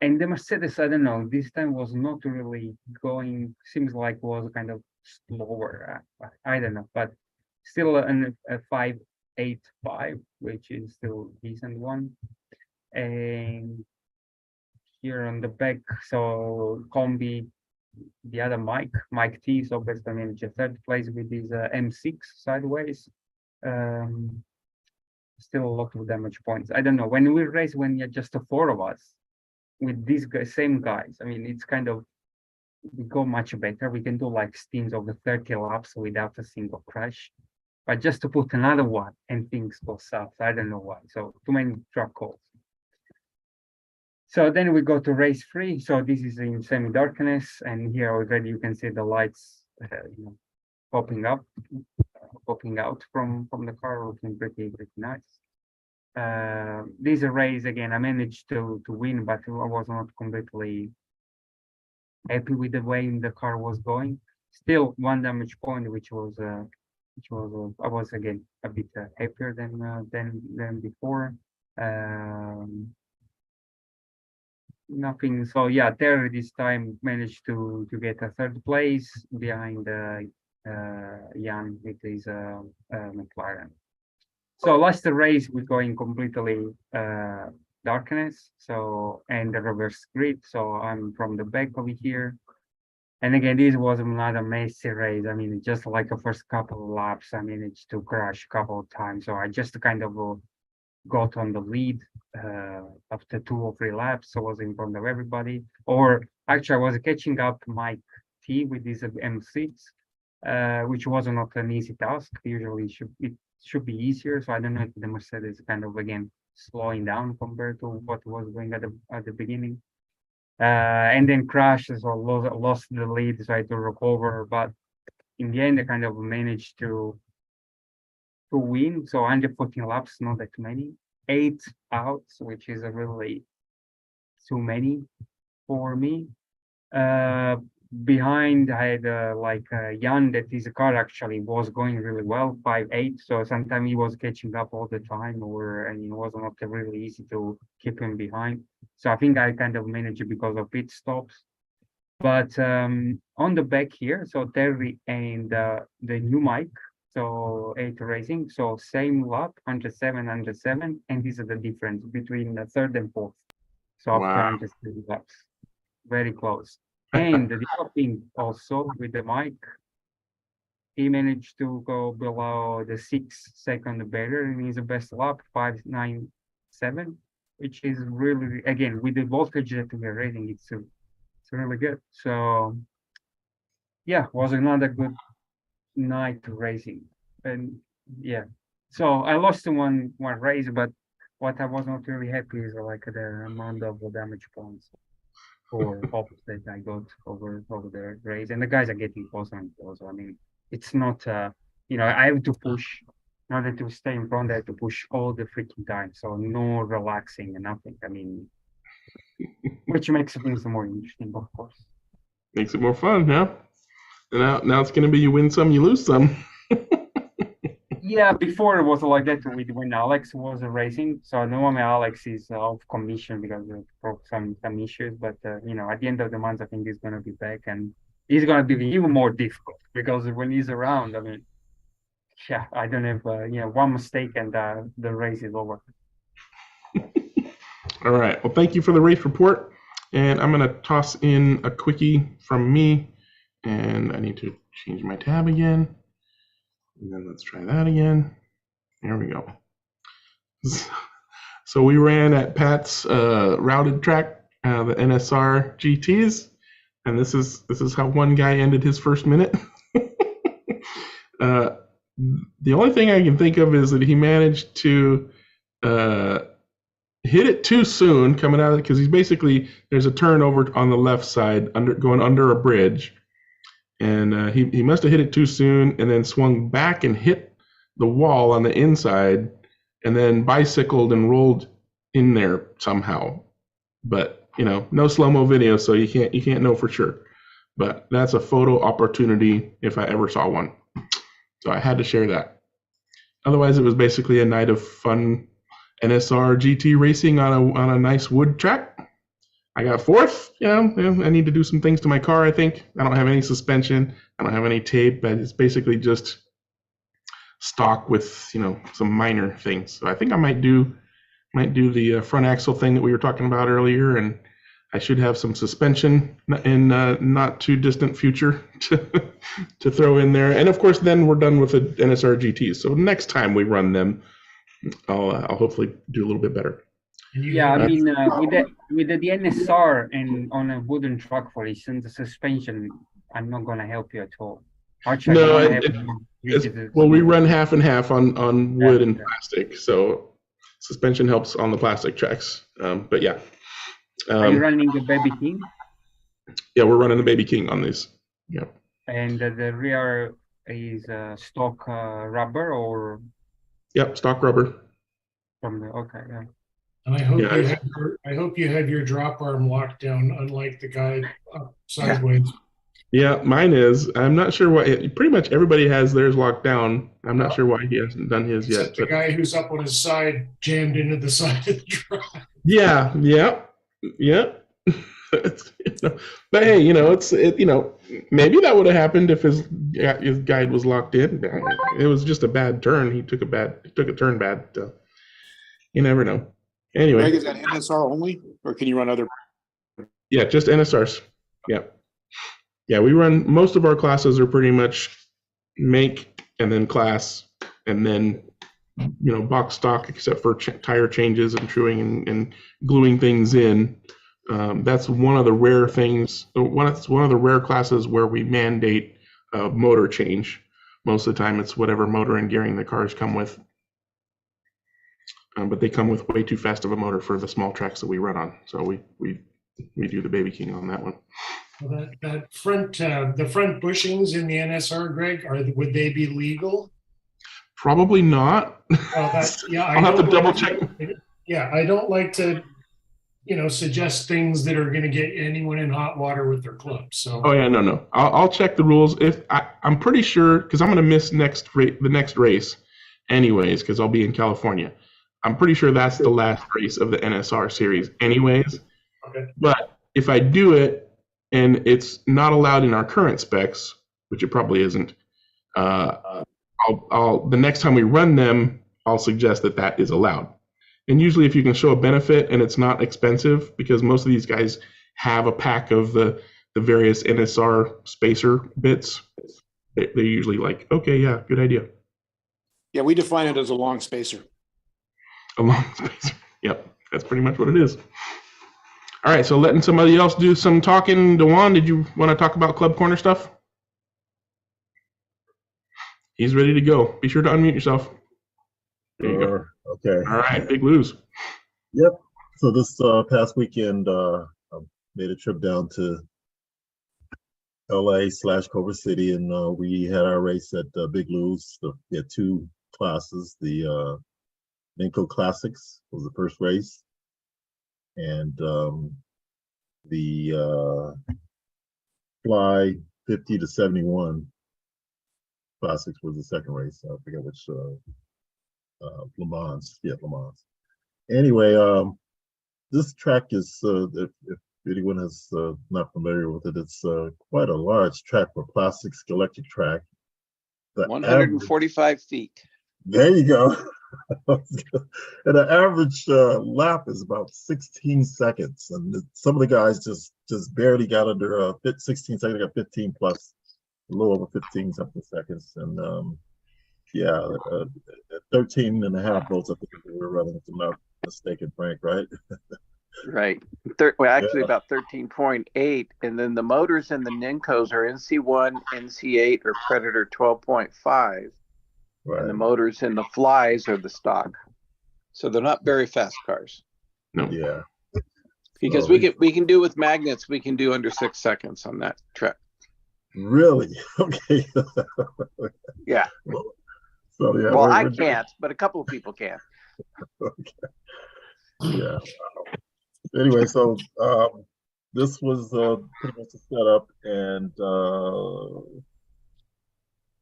and the Mercedes, I don't know, this time was not really going. Seems like was kind of slower. I don't know, but still a 5.85, which is still a decent one. And here on the back, so Combi, the other Mike T, so basically managed a third place with his M6 sideways. Still a lot of damage points. I don't know, when we race, when you're just the 4 of us with these same guys, I mean, it's kind of, we go much better. We can do like stints of the 30 laps without a single crash. But just to put another one and things go south, I don't know why. So too many truck calls. So then we go to race 3. So this is in semi-darkness, and here already you can see the lights, popping out from the car, looking pretty nice. This race again, I managed to win, but I was not completely happy with the way the car was going. Still 1 damage point, which was I was again a bit happier than before. Nothing. So yeah, Terry this time managed to get a third place behind Jan with his McLaren. So last race we're going completely darkness. So and the reverse grid. So I'm from the back over here. And again, this was another messy race. I mean, just like the first couple of laps, I managed to crash a couple of times. So I just kind of got on the lead after 2 or 3 laps. So I was in front of everybody. Or actually, I was catching up Mike T with his M6, which was not an easy task. Usually, it should be easier. So I don't know if the Mercedes kind of again slowing down compared to what was going at the beginning. And then crashes or lost the lead, so I had to recover. But in the end, I kind of managed to win. So 114 laps, not that many. 8 outs, which is really too many for me. Behind, I had Jan, that his car actually was going really well, 5.8. So sometimes he was catching up all the time, and it was not really easy to keep him behind. So I think I kind of managed it because of pit stops. But on the back here, so Terry and the new Mike, so 8 racing, so same lap, 107, and this is the difference between the 3rd and 4th. So after 107 laps, very close. And the other thing also with the Mike, he managed to go below the 6-second barrier in his best lap, 5.97, which is really, again, with the voltage that we are rating, it's really good. So yeah, was another good night racing. And yeah, so I lost one race, but what I was not really happy is like the amount of damage points or hops that I got over the race, and the guys are getting closer and closer. I mean, it's not I have to push in order to stay in front. I have to push all the freaking time, so no relaxing and nothing. I mean, which makes things more interesting, of course. Makes it more fun, yeah. And now it's going to be you win some, you lose some. Yeah, before it was like that when Alex was racing. So normally Alex is off commission because of some issues. But at the end of the month, I think he's going to be back, and he's going to be even more difficult because when he's around, I mean, yeah, I don't have one mistake and the race is over. All right. Well, thank you for the race report. And I'm going to toss in a quickie from me. And I need to change my tab again. And then let's try that again. There we go. So we ran at Pat's routed track, the NSR GTs. And this is how one guy ended his first minute. The only thing I can think of is that he managed to hit it too soon coming out of it, because he's basically, there's a turn over on the left side going under a bridge, and he must have hit it too soon and then swung back and hit the wall on the inside and then bicycled and rolled in there somehow. But no slow-mo video, so you can't know for sure. But that's a photo opportunity if I ever saw one. So I had to share that. Otherwise, it was basically a night of fun NSR GT racing on a nice wood track. I got fourth. I need to do some things to my car, I think. I don't have any suspension. I don't have any tape, but it's basically just stock with, some minor things. So I think I might do the front axle thing that we were talking about earlier, and I should have some suspension in not too distant future to throw in there. And of course, then we're done with the NSR GTs. So next time we run them, I'll hopefully do a little bit better. Yeah, I mean, with the NSR and on a wooden truck, for instance, the suspension, I'm not going to help you at all. No, well, we run half and half on wood and plastic, so suspension helps on the plastic tracks. But yeah. Are you running the Baby King? Yeah, we're running the Baby King on these. Yeah. And the rear is stock rubber or? Yep, stock rubber. Okay, yeah. And I hope you have your drop arm locked down, unlike the guy up sideways. Yeah, mine is. I'm not sure why. Pretty much everybody has theirs locked down. I'm not sure why he hasn't done his yet. The guy who's up on his side jammed into the side of the truck. Yeah. But hey, it's maybe that would have happened if his guide was locked in. It was just a bad turn. He took a turn bad. You never know. Anyway, Greg, is that NSR only, or can you run other? Yeah, just NSRs. Yeah, we run, most of our classes are pretty much make and then class and then box stock, except for tire changes and truing and gluing things in. That's one of the rare things. It's one of the rare classes where we mandate a motor change. Most of the time, it's whatever motor and gearing the cars come with. But they come with way too fast of a motor for the small tracks that we run on. So we do the Baby King on that one. Well, that front, the front bushings in the NSR, Greg, would they be legal? Probably not. I'll have to double check. Yeah, I don't like to, suggest things that are going to get anyone in hot water with their clubs. So. Oh yeah, no. I'll check the rules. If I'm pretty sure, because I'm going to miss the next race, anyways, because I'll be in California. I'm pretty sure that's the last race of the NSR series, anyways. Okay. But if I do it and it's not allowed in our current specs, which it probably isn't, the next time we run them, I'll suggest that is allowed. And usually if you can show a benefit and it's not expensive, because most of these guys have a pack of the various NSR spacer bits, they're usually like, okay, yeah, good idea. Yeah, we define it as a long spacer. A long spacer. Yep, that's pretty much what it is. All right, so letting somebody else do some talking. Dewan, did you want to talk about Club Corner stuff? He's ready to go. Be sure to unmute yourself. There you go. Okay. All right, big lose. Yep. So this past weekend, I made a trip down to LA/Culver City, and we had our race at Big Lou's. We had two classes. The Minco Classics was the first race, and the Fly 50 to 71 Classics was the second race. I forget which. Le Mans. Yeah, Le Mans. Anyway, this track is, if anyone is not familiar with it, it's quite a large track for plastics electric track. 145 feet. There you go. And the average lap is about 16 seconds, and some of the guys just barely got under 16 seconds. They got 15 plus, a little over 15 something seconds, and yeah, 13 and a half volts. I think we were running, if I'm not mistaken, Frank, right? Right. Well, actually about 13.8. And then the motors in the Nincos are NC1, NC8, or Predator 12.5. Right. And the motors in the Flies are the stock. So they're not very fast cars. No. Yeah. Because So we can do with magnets, we can do under 6 seconds on that track. Really? Okay. Yeah. So yeah. Well, I can't, but a couple of people can. Okay. Yeah. Anyway, so this was pretty much the setup, and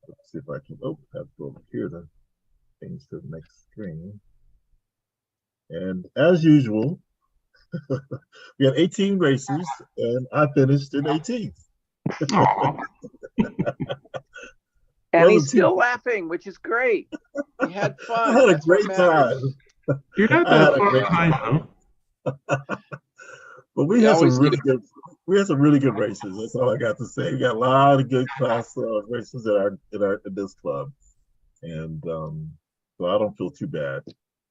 let's see if I can. Oh, I have to go over here to change to the next screen. And as usual, we had 18 racers, and I finished in 18th. And he's still laughing, which is great. He had fun. I had That's a great what time. matters. You're not I had that a far great behind, time. though. But we had some really good. We had some really good races. That's all I got to say. We got a lot of good class races in this club, and so I don't feel too bad.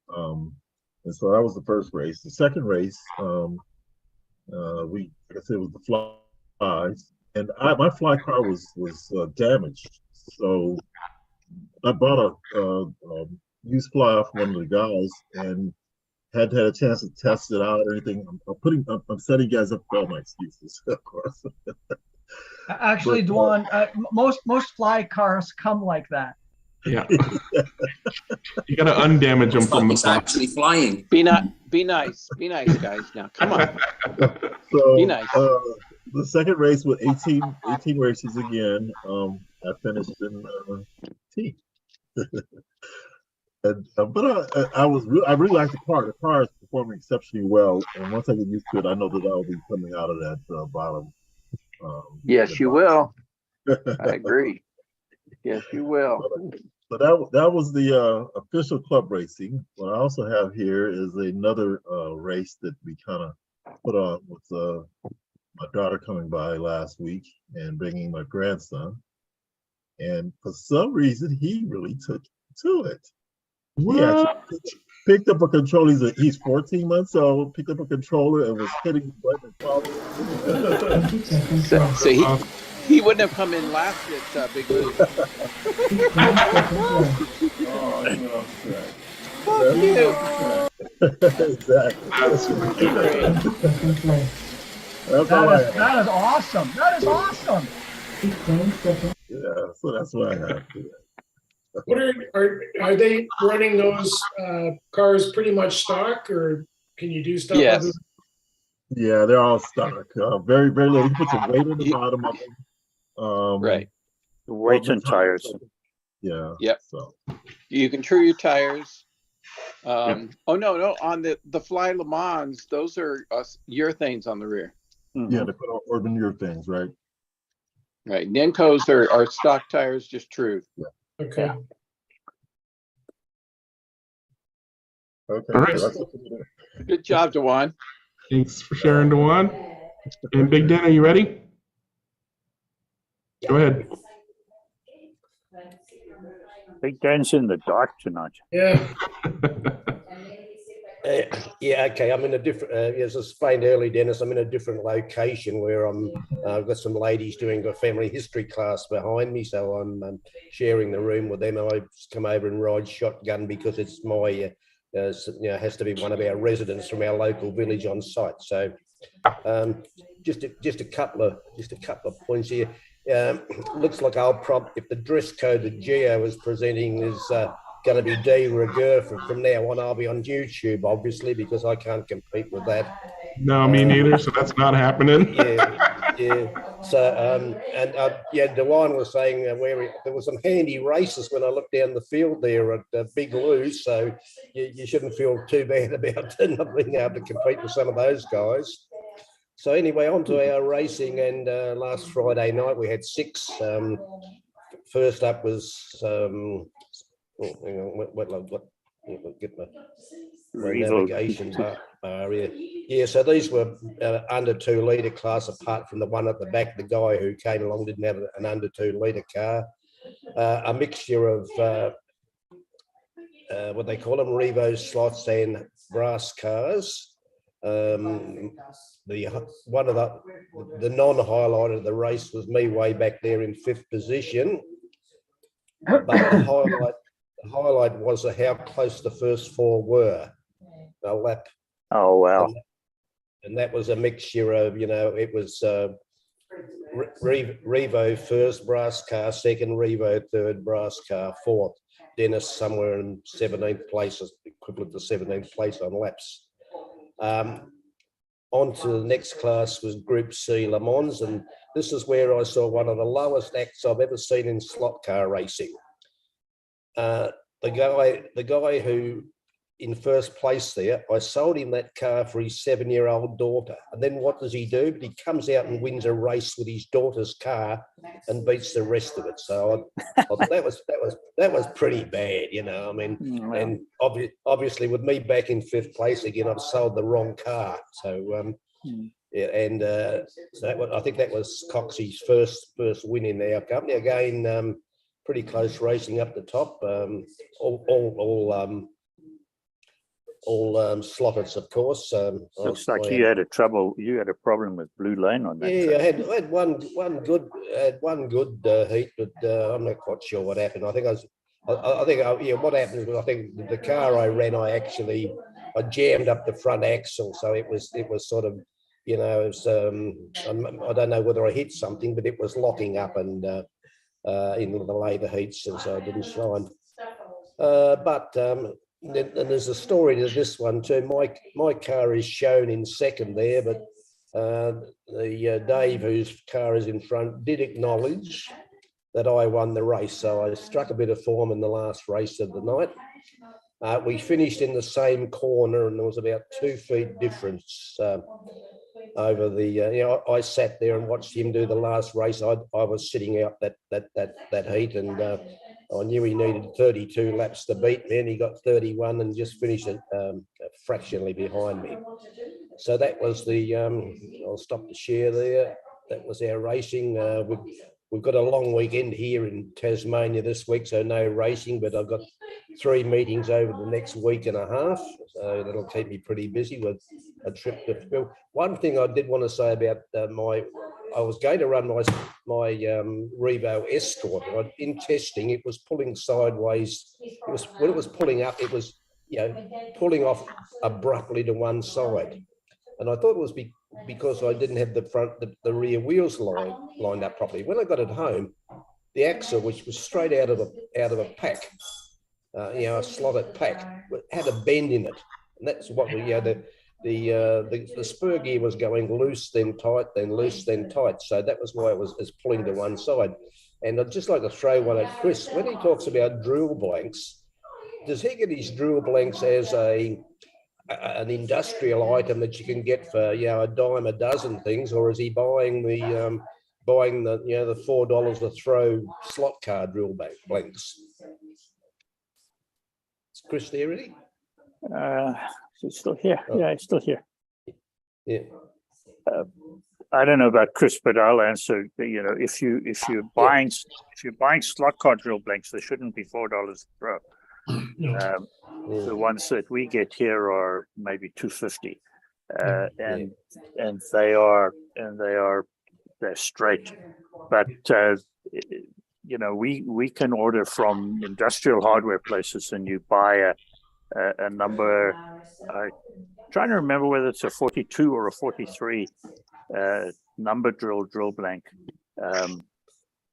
And so that was the first race. The second race, we, like I said, was the Flies, and my fly car was damaged, so I bought a used fly off one of the guys and hadn't had a chance to test it out or anything. I'm setting guys up for all my excuses, of course. Actually, Dewan, most fly cars come like that. Yeah. You got to undamage them from the It's actually flying. Be nice, guys. Now, come on. So, be nice. The second race with 18 races again. I finished in 18th. And, but I really like the car. The car is performing exceptionally well, and once I get used to it, I know that I will be coming out of that bottom. Yes, you will. I agree. Yes, you will. So that was the official club racing. What I also have here is another race that we kind of put on with my daughter coming by last week and bringing my grandson. And for some reason, he really took to it. He actually picked up a controller. He's 14 months old, picked up a controller and was hitting the button and following. So he wouldn't have come in last at Big Blue. Fuck you. Exactly. That is awesome. That is awesome. Yeah, so that's what I have today. What are they running those cars pretty much stock, or can you do stuff? Yes. Yeah, they're all stock. Very, very little. You put some weight on the bottom of them. Right. Weights and tires. Yeah. Yep. So you can true your tires. Oh no! On the Fly Le Mans, those are urethanes on the rear. Mm-hmm. Yeah, they put on urban urethanes, right? Right. Nincos are stock tires, just true. Yeah. Okay. Yeah. Okay. All right. So good job, Dewan. Thanks for sharing, Dewan. And Big Dan, are you ready? Go ahead. Big Dan's in the dark tonight. Yeah. Yeah, okay. I'm in a different, as I explained earlier, Dennis, I'm in a different location where I've got some ladies doing a family history class behind me, so I'm sharing the room with them. I've come over and ride shotgun because it's my, has to be one of our residents from our local village on site. So just a couple of points here. Looks like if the dress code that Geo is presenting is going to be de rigueur from now on, I'll be on YouTube, obviously, because I can't compete with that. No, me neither. So that's not happening. Yeah. So Dewan was saying there were some handy races when I looked down the field there at Big Lou. So you shouldn't feel too bad about not being able to compete with some of those guys. So anyway, on to our racing, and last Friday night we had 6. First up was hang on, what get my navigation bar here. Yeah, so these were under 2 litre class, apart from the one at the back. The guy who came along didn't have an under 2 litre car. A mixture of what they call them, Revo slots and brass cars. The non-highlight of the race was me way back there in 5th position. But the highlight was how close the first 4 were a lap. Oh wow! And that was a mixture of, you know, it was Revo first, brass car second, Revo third, brass car fourth. Dennis somewhere in 17th place, equivalent to 17th place on laps. On to the next class was Group C Le Mans, and this is where I saw one of the lowest acts I've ever seen in slot car racing. The guy who in first place there, I sold him that car for his 7-year-old daughter. And then what does he do? But he comes out and wins a race with his daughter's car and beats the rest of it. So I thought that was pretty bad, you know. I mean, and obviously with me back in 5th place again, I've sold the wrong car. So yeah, and so I think that was Coxey's first win in our company. Again, pretty close racing up the top. All slotters, of course. Looks like you had a problem with blue lane on that. Yeah, I had one good heat, but I'm not quite sure what happened. What happened was I think the car I ran, I jammed up the front axle, so it was sort of, you know, it was, I don't know whether I hit something, but it was locking up and in the later heats, and so I didn't shine. And there's a story to this one too. My car is shown in second there, but the Dave, whose car is in front, did acknowledge that I won the race. So I struck a bit of form in the last race of the night. We finished in the same corner, and there was about 2 feet difference over the. You know, I sat there and watched him do the last race. I was sitting out that heat, and I knew he needed 32 laps to beat me, and he got 31 and just finished it fractionally behind me. So that was the. I'll stop the share there. That was our racing. We've got a long weekend here in Tasmania this week, so no racing, but I've got 3 meetings over the next week and a half, so that'll keep me pretty busy with a trip to Phil. One thing I did want to say about I was going to run my Revo Escort. In testing, it was pulling sideways. When it was pulling up, it was, you know, pulling off abruptly to one side, and I thought it was because I didn't have the rear wheels lined up properly. When I got it home, the axle, which was straight out of a pack, you know, a slotted pack, had a bend in it, and that's what we, you know, the spur gear was going loose, then tight, then loose, then tight. So that was why it was pulling to one side. And I'd just like to throw one at Chris. When he talks about drill blanks, does he get his drill blanks as an industrial item that you can get for, you know, $10 a dozen things, or is he buying the you know, the $4 a throw slot car drill blanks? Is Chris there already? He's still here. Oh. Yeah, he's still here. Yeah. I don't know about Chris, but I'll answer. You know, if you're buying slot car drill blanks, they shouldn't be $4 a throw. The ones that we get here are maybe $2.50, and they're straight. But you know, we can order from industrial hardware places, and you buy a number. I'm trying to remember whether it's a 42 or a 43 number drill blank,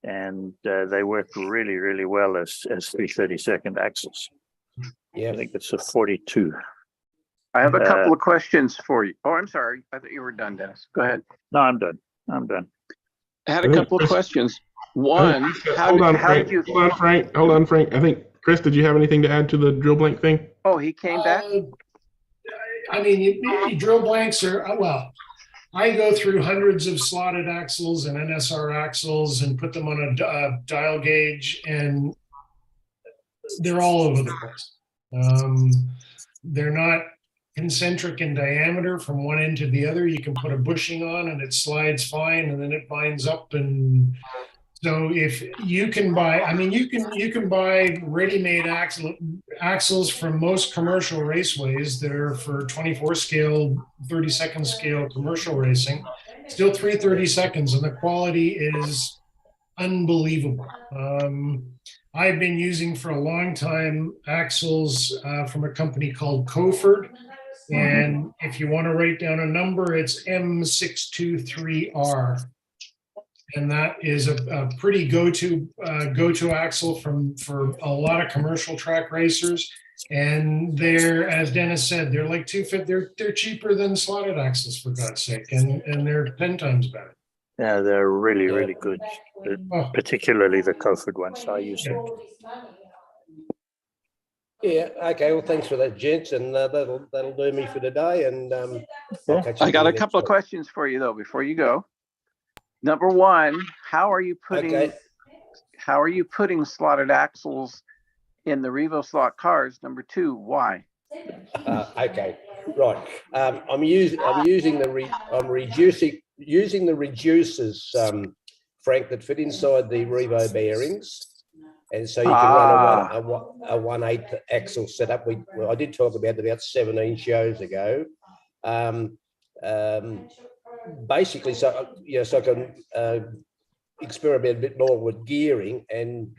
and they work really, really well as 3/32 axles. Yeah, I think it's a 42. I have a couple of questions for you. Oh, I'm sorry. I thought you were done, Dennis. Go ahead. No, I'm done. I had a couple of questions. One, Hold on, Frank. I think, Chris, did you have anything to add to the drill blank thing? Oh, he came back? I mean, you drill blanks are, well, I go through hundreds of slotted axles and NSR axles and put them on a dial gauge, and they're all over the place. They're not concentric in diameter from one end to the other. You can put a bushing on and it slides fine, and then it binds up. And so if you can buy, I mean, you can buy ready-made axles from most commercial raceways. They're for 24 scale, 32nd scale commercial racing, still 330 seconds, and the quality is unbelievable. I've been using for a long time axles from a company called Coford. And if you want to write down a number, it's M623R. And that is a pretty go-to axle for a lot of commercial track racers. And they're, as Dennis said, they're like they're cheaper than slotted axles, for God's sake, and they're 10 times better. Yeah, they're really, really good, particularly the Coford ones. I use them. Yeah. Okay. Well, thanks for that, gents, and that'll do me for today. And I'll catch you I got a next couple of week. questions for you though before you go. Number one, how are you putting slotted axles in the Revo slot cars? Number two, why? Okay. Right. I'm reducing the reducers, Frank, that fit inside the Revo bearings. And so you can run a 1/8 axle setup. I did talk about it about 17 shows ago. Basically, so I can experiment a bit more with gearing, and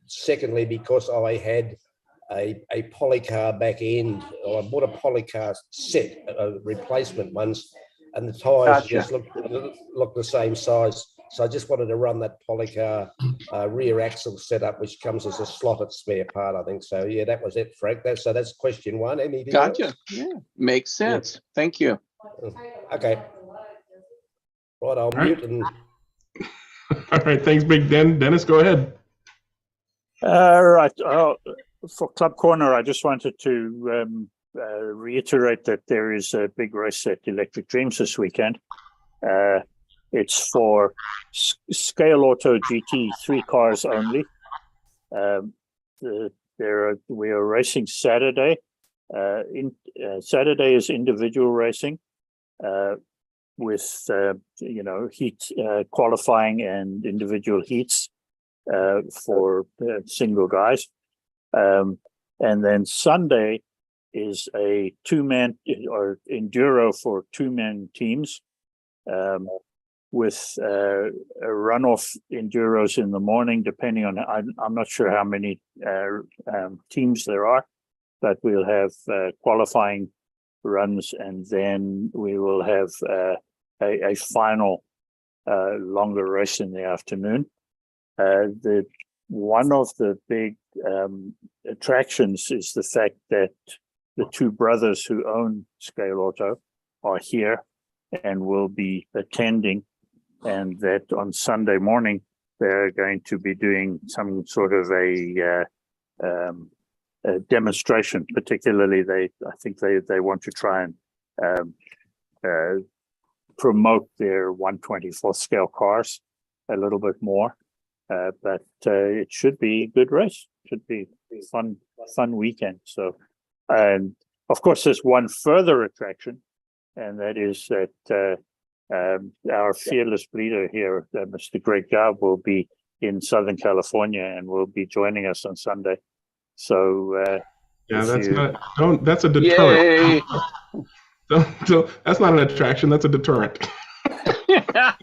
secondly, because I had a polycar back end, or I bought a polycar set, replacement ones, and the tires just look the same size. So I just wanted to run that polycar rear axle setup, which comes as a slotted spare part, I think. So yeah, that was it, Frank. So that's question one. Anything Gotcha. else? Yeah, makes sense. Yeah. Thank you. Okay. Right, I'll mute and. All right, thanks, Big Den. Dennis, go ahead. Right. For Club Corner, I just wanted to reiterate that there is a big race at Electric Dreams this weekend. It's for Scale Auto GT3 cars only. We are racing Saturday. Saturday is individual racing with heat qualifying and individual heats for single guys. And then Sunday is a two-man or enduro for two-man teams. With a runoff enduros in the morning, depending on, I'm not sure how many teams there are, but we'll have qualifying runs, and then we will have a final longer race in the afternoon. One of the big attractions is the fact that the two brothers who own Scale Auto are here and will be attending, and that on Sunday morning they're going to be doing some sort of a demonstration. Particularly, I think they want to try and promote their 1/24 scale cars a little bit more. But it should be a good race. Should be a fun weekend. So, and of course, there's one further attraction, and that is that our fearless leader here, Mr. Greg Garth, will be in Southern California and will be joining us on Sunday. So that's a deterrent. That's not an attraction. That's a deterrent.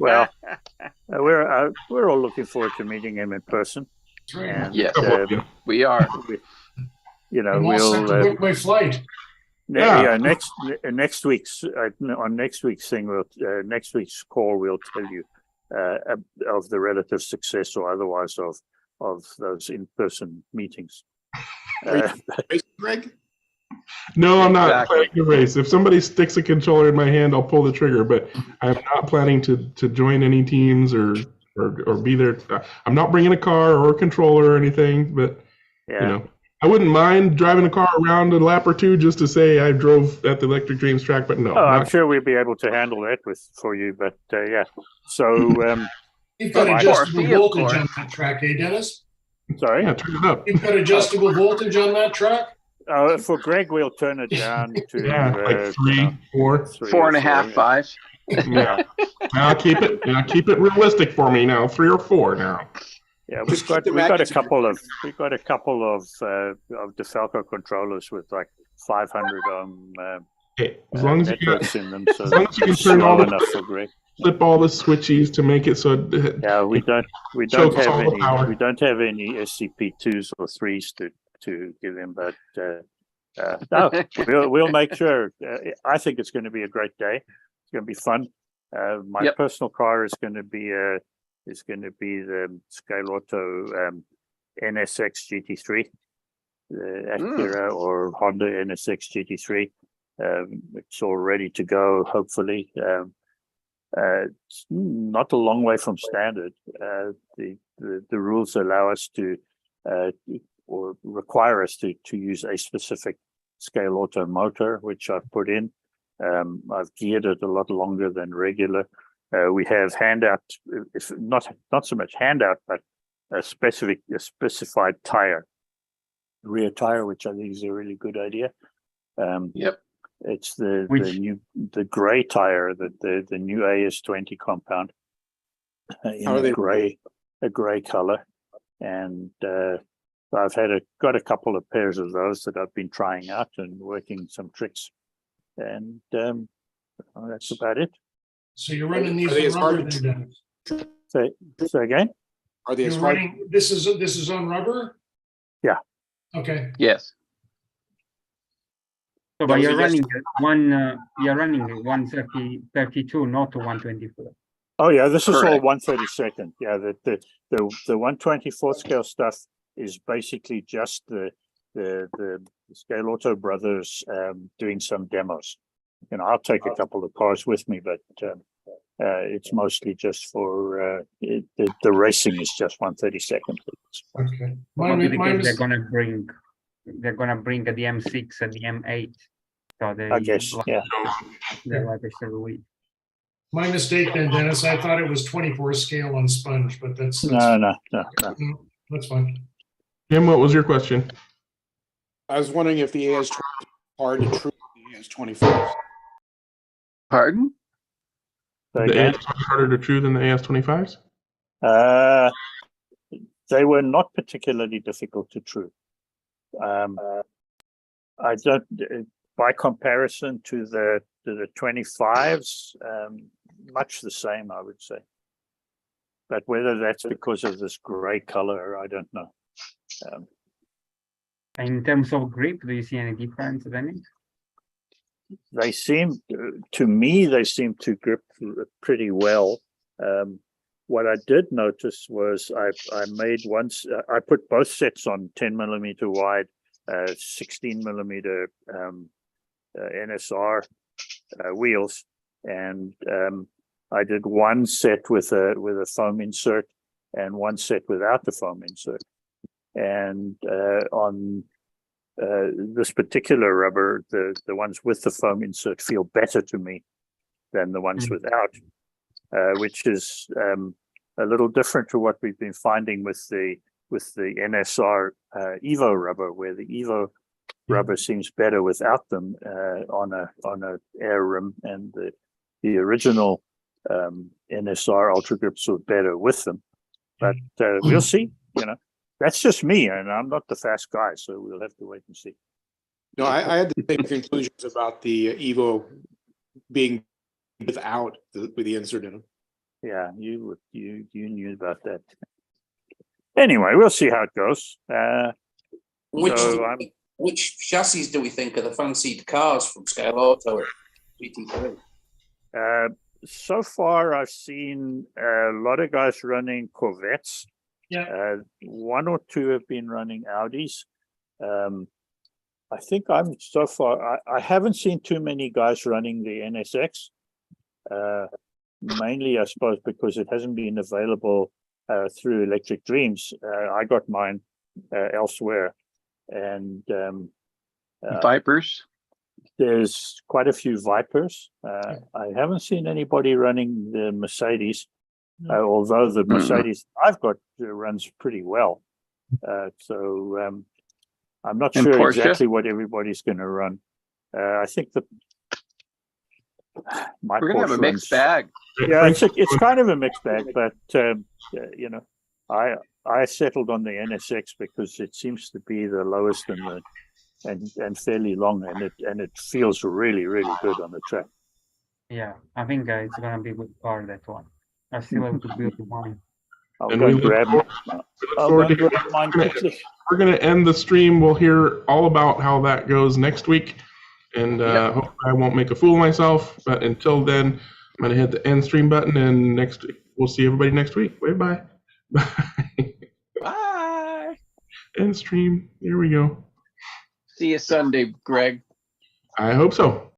Well, we're all looking forward to meeting him in person. And, yes, we are. We'll book my flight. Next week's thing, next week's call, we'll tell you of the relative success or otherwise of those in-person meetings. Greg? No, I'm not planning to race. If somebody sticks a controller in my hand, I'll pull the trigger. But I'm not planning to join any teams or be there. I'm not bringing a car or a controller or anything. But I wouldn't mind driving a car around a lap or two just to say I drove at the Electric Dreams track. But no, I'm sure we'll be able to handle that for you. But yeah, so you've got adjustable voltage on that track, Dennis? Sorry, turn it up. You've got adjustable voltage on that track. For Greg, we'll turn it down to like 3, 4, 4.5, 5. Yeah, now keep it realistic for me now. 3 or 4 now. Yeah, we've got a couple of DeFalco controllers with like 500 as long as networks in them, so as long as you can it's turn all slow the enough for Greg. flip all the switchies to make it so. Yeah, we don't have any SCP2s or 3s to give him, but no, we'll make sure. I think it's going to be a great day. It's going to be fun. My personal car is going to be the Scale Auto NSX GT3, the Acura or Honda NSX GT3. It's all ready to go, hopefully. It's not a long way from standard. The rules allow us to or require us to use a specific Scale Auto motor, which I've put in. I've geared it a lot longer than regular. We have handout, if not so much handout, but a specified tire, rear tire, which I think is a really good idea. It's the gray tire, the new AS20 compound in a gray color, and I've got a couple of pairs of those that I've been trying out and working some tricks, and that's about it. So you're running these on rubber then, Dennis? Say again? Are they You're running, this is on rubber? Yeah. Okay. Yes. So but you're running 132, not 124. Oh yeah, this is all Correct. 1/32. Yeah, the 124 scale stuff is basically just the Scale Auto brothers doing some demos. You know, I'll take a couple of cars with me, but it's mostly just for the racing is just 1/32. Okay. Probably because they're gonna bring the M6 and the M8. So they, I guess, yeah. They're like every week. My mistake then, Dennis. I thought it was 24 scale on sponge, but that's No. That's fine. Jim, what was your question? I was wondering if the AS20 hard to true the AS25. Pardon? The AS20 harder to true than the AS25s? They were not particularly difficult to true. I don't, by comparison to the 25s, much the same, I would say. But whether that's because of this gray color, I don't know. In terms of grip, do you see any difference then? They seem, to me, they seem to grip pretty well. What I did notice was I made once, I put both sets on 10mm wide, 16mm NSR wheels, and I did one set with a foam insert and one set without the foam insert. And on this particular rubber, the ones with the foam insert feel better to me than the ones without, which is a little different to what we've been finding with the NSR Evo rubber, where the Evo rubber seems better without them on a air rim, and the original NSR Ultra Grips were better with them. But we'll see. You know, that's just me, and I'm not the fast guy, so we'll have to wait and see. No, I had the same conclusions about the Evo being without with the insert in them. Yeah, you knew about that. Anyway, we'll see how it goes. Which chassis do we think are the fancied cars from Scale Auto at GT3? So far, I've seen a lot of guys running Corvettes. Yeah. One or two have been running Audis. I think I haven't seen too many guys running the NSX. Mainly, I suppose, because it hasn't been available through Electric Dreams. I got mine elsewhere. And Vipers? There's quite a few Vipers. I haven't seen anybody running the Mercedes, although the Mercedes I've got runs pretty well. So I'm not And sure Porsche? exactly what everybody's going to run. I think my We're gonna have a Porsche mixed runs- bag. Yeah, it's kind of a mixed bag, but you know, I settled on the NSX because it seems to be the lowest and fairly long, and it feels really good on the track. Yeah, I think it's gonna be a good car, that one. I still have to build mine. I'll And go we and look grab forward- I'll go and grab mine quickly. We're going to end the stream. We'll hear all about how that goes next week. And hopefully I won't make a fool of myself. But until then, I'm going to hit the end stream button. And next week, we'll see everybody next week. Wave bye. Bye. End stream. Here we go. See you Sunday, Greg. I hope so.